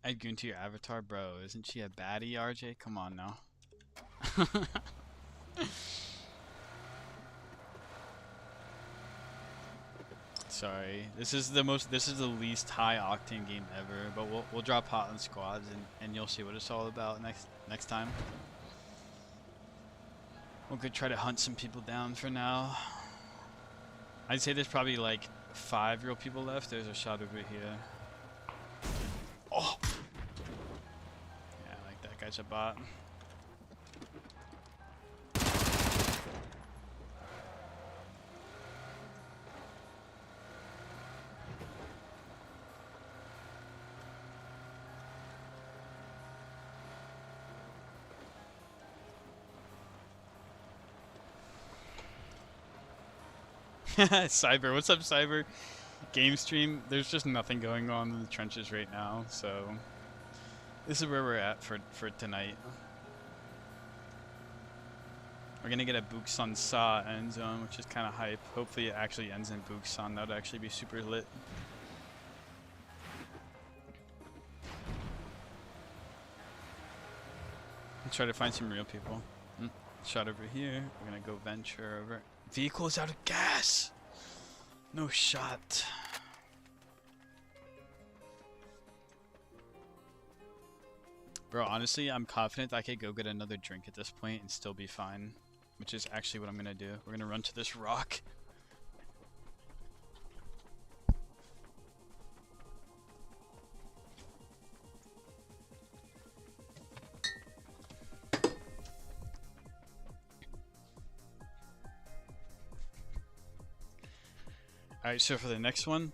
Add Goon to your avatar, bro. Isn't she a baddie, RJ? Come on now. Sorry, this is the least high octane game ever, but we'll drop hot on squads and you'll see what it's all about next time. We'll go try to hunt some people down for now. I'd say there's probably like 5 real people left. There's a shot over here. Oh! Yeah, like that guy's a bot. Cyber, what's up, Cyber? Game stream. There's just nothing going on in the trenches right now, so this is where we're at for tonight. We're gonna get a Buxan Sa end zone, which is kind of hype. Hopefully, it actually ends in Buxan. That would actually be super lit. Let's try to find some real people. Shot over here. We're gonna go venture over. Vehicle is out of gas. No shot. Bro, honestly, I'm confident I could go get another drink at this point and still be fine, which is actually what I'm gonna do. We're gonna run to this rock. Alright, so for the next one,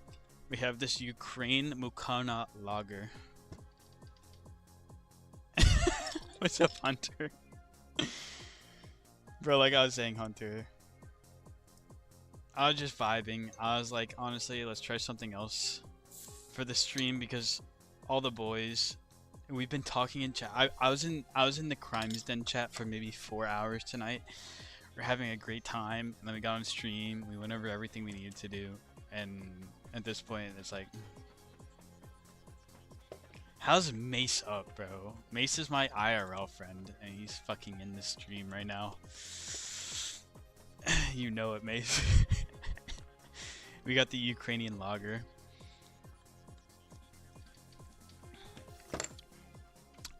we have this Ukraine Mukana lager. What's up, Hunter? Bro, like I was saying, Hunter, I was just vibing. I was like, honestly, let's try something else for the stream because all the boys, we've been talking in chat. I was in the Crimes Den chat for maybe 4 hours tonight. We're having a great time, and then we got on stream. We went over everything we needed to do, and at this point, it's like, how's Mace up, bro? Mace is my IRL friend, and he's fucking in the stream right now. You know it, Mace. We got the Ukrainian lager.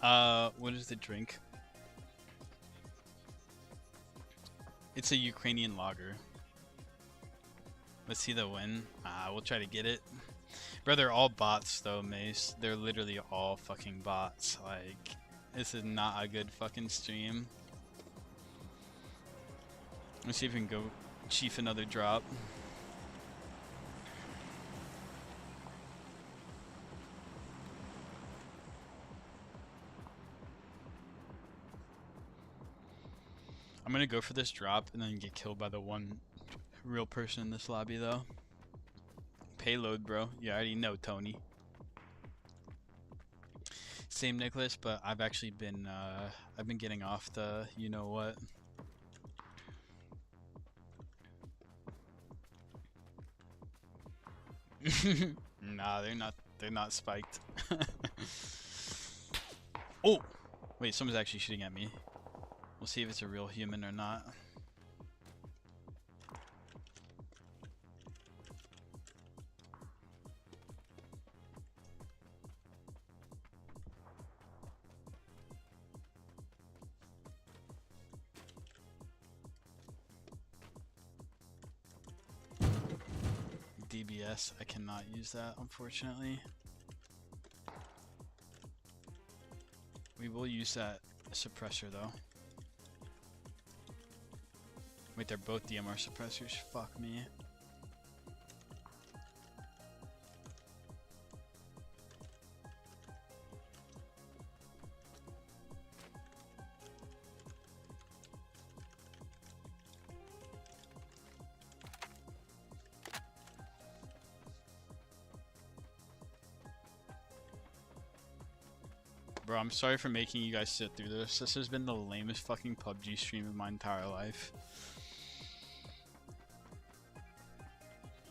What is the drink? It's a Ukrainian lager. Let's see the win. We'll try to get it. Bro, they're all bots though, Mace. They're literally all fucking bots. Like, this is not a good fucking stream. Let's see if we can go chief another drop. I'm gonna go for this drop and then get killed by the one real person in this lobby though. Payload, bro. You already know, Tony. Same Nicholas, but I've actually been I've been getting off the you know what. Nah, they're not. They're not spiked. Oh, wait, someone's actually shooting at me. We'll see if it's a real human or not. DBS, I cannot use that, unfortunately. We will use that suppressor though. Wait, they're both DMR suppressors. Fuck me. Bro, I'm sorry for making you guys sit through this. This has been the lamest fucking PUBG stream of my entire life.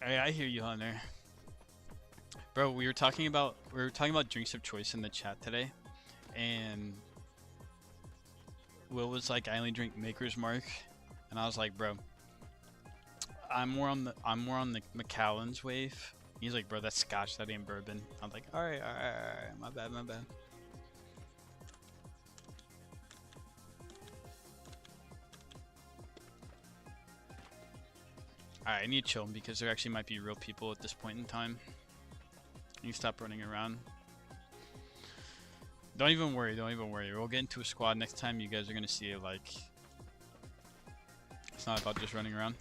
Hey, I hear you, Hunter. Bro, we were talking about drinks of choice in the chat today, and Will was like, I only drink Maker's Mark, and I was like, bro, I'm more on the Macallan's wave. He's like, bro, that's Scotch, that ain't bourbon. I was like, alright, my bad. Alright, I need to chill because there actually might be real people at this point in time. You stop running around. Don't even worry. We'll get into a squad next time. You guys are gonna see it like it's not about just running around.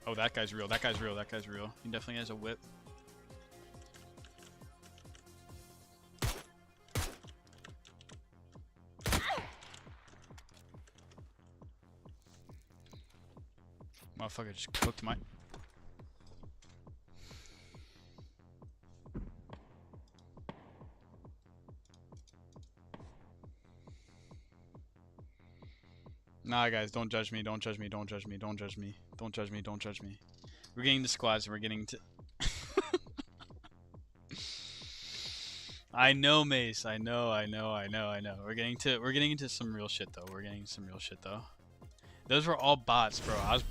Oh, that guy's real. He definitely has a whip. Motherfucker just cooked my... Nah, guys, don't judge me. We're getting the squads. We're getting to... I know, Mace. I know. We're getting into some real shit though. Those were all bots, bro. I was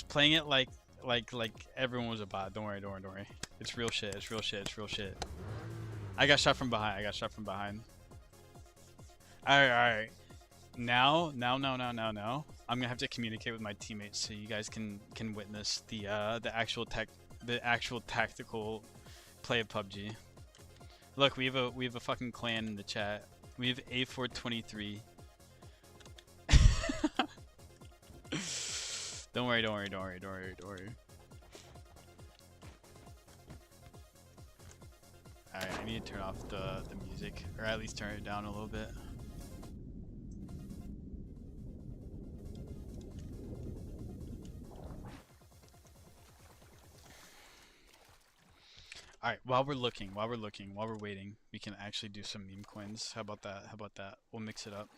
playing it like everyone was a bot. Don't worry. It's real shit. I got shot from behind. Alright. Now. I'm gonna have to communicate with my teammates so you guys can witness the actual tactical play of PUBG. Look, we have a fucking clan in the chat. We have A423. Don't worry. Alright, I need to turn off the music, or at least turn it down a little bit. Alright, while we're waiting, we can actually do some meme coins. How about that? We'll mix it up.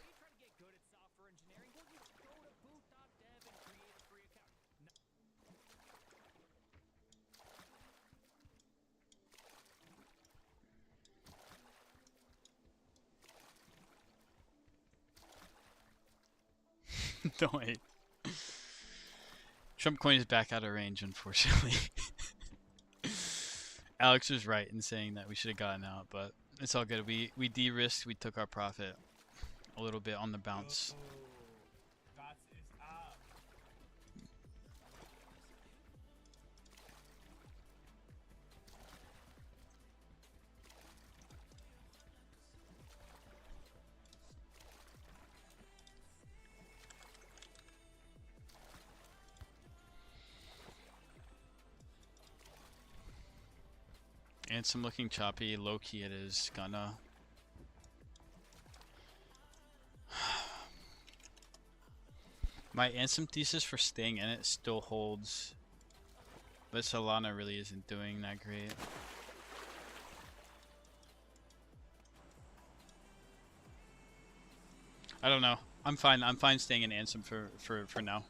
Don't wait. Trump coin is back out of range, unfortunately. Alex was right in saying that we should have gotten out, but it's all good. We de-risked. We took our profit a little bit on the bounce. And some looking choppy. Low key it is gonna. My Ansem thesis for staying in it still holds, but Solana really isn't doing that great. I don't know. I'm fine staying in Ansem for now.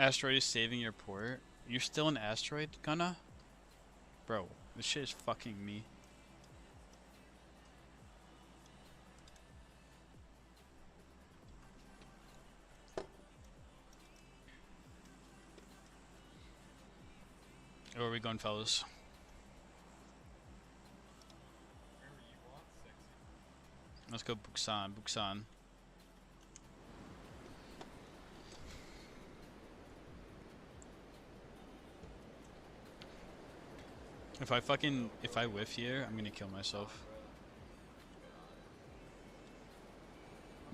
Asteroid is saving your port. You're still an asteroid, Gunna? Bro, this shit is fucking me. Where are we going, fellas? Let's go Buxan, Buxan. If I whiff here, I'm gonna kill myself.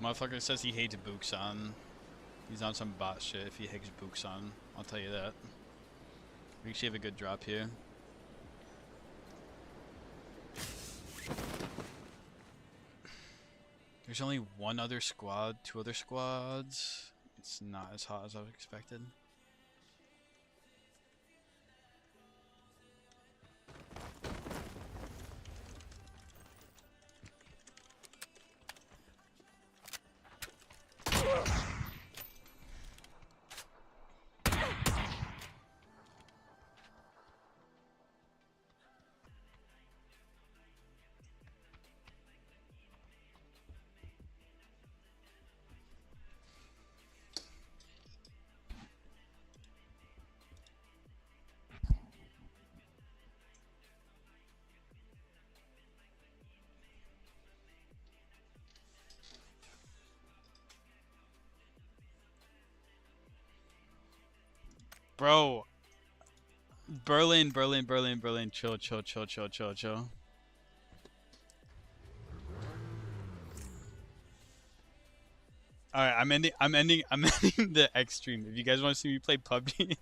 Motherfucker says he hates Buxan. He's on some bot shit if he hates Buxan. I'll tell you that. We actually have a good drop here. There's only one other squad, two other squads. It's not as hot as I expected. Bro, Berlin, Berlin, Berlin, Berlin. Chill, chill, chill, chill, chill, chill. Alright, I'm ending the X stream. If you guys want to see me play PUBG,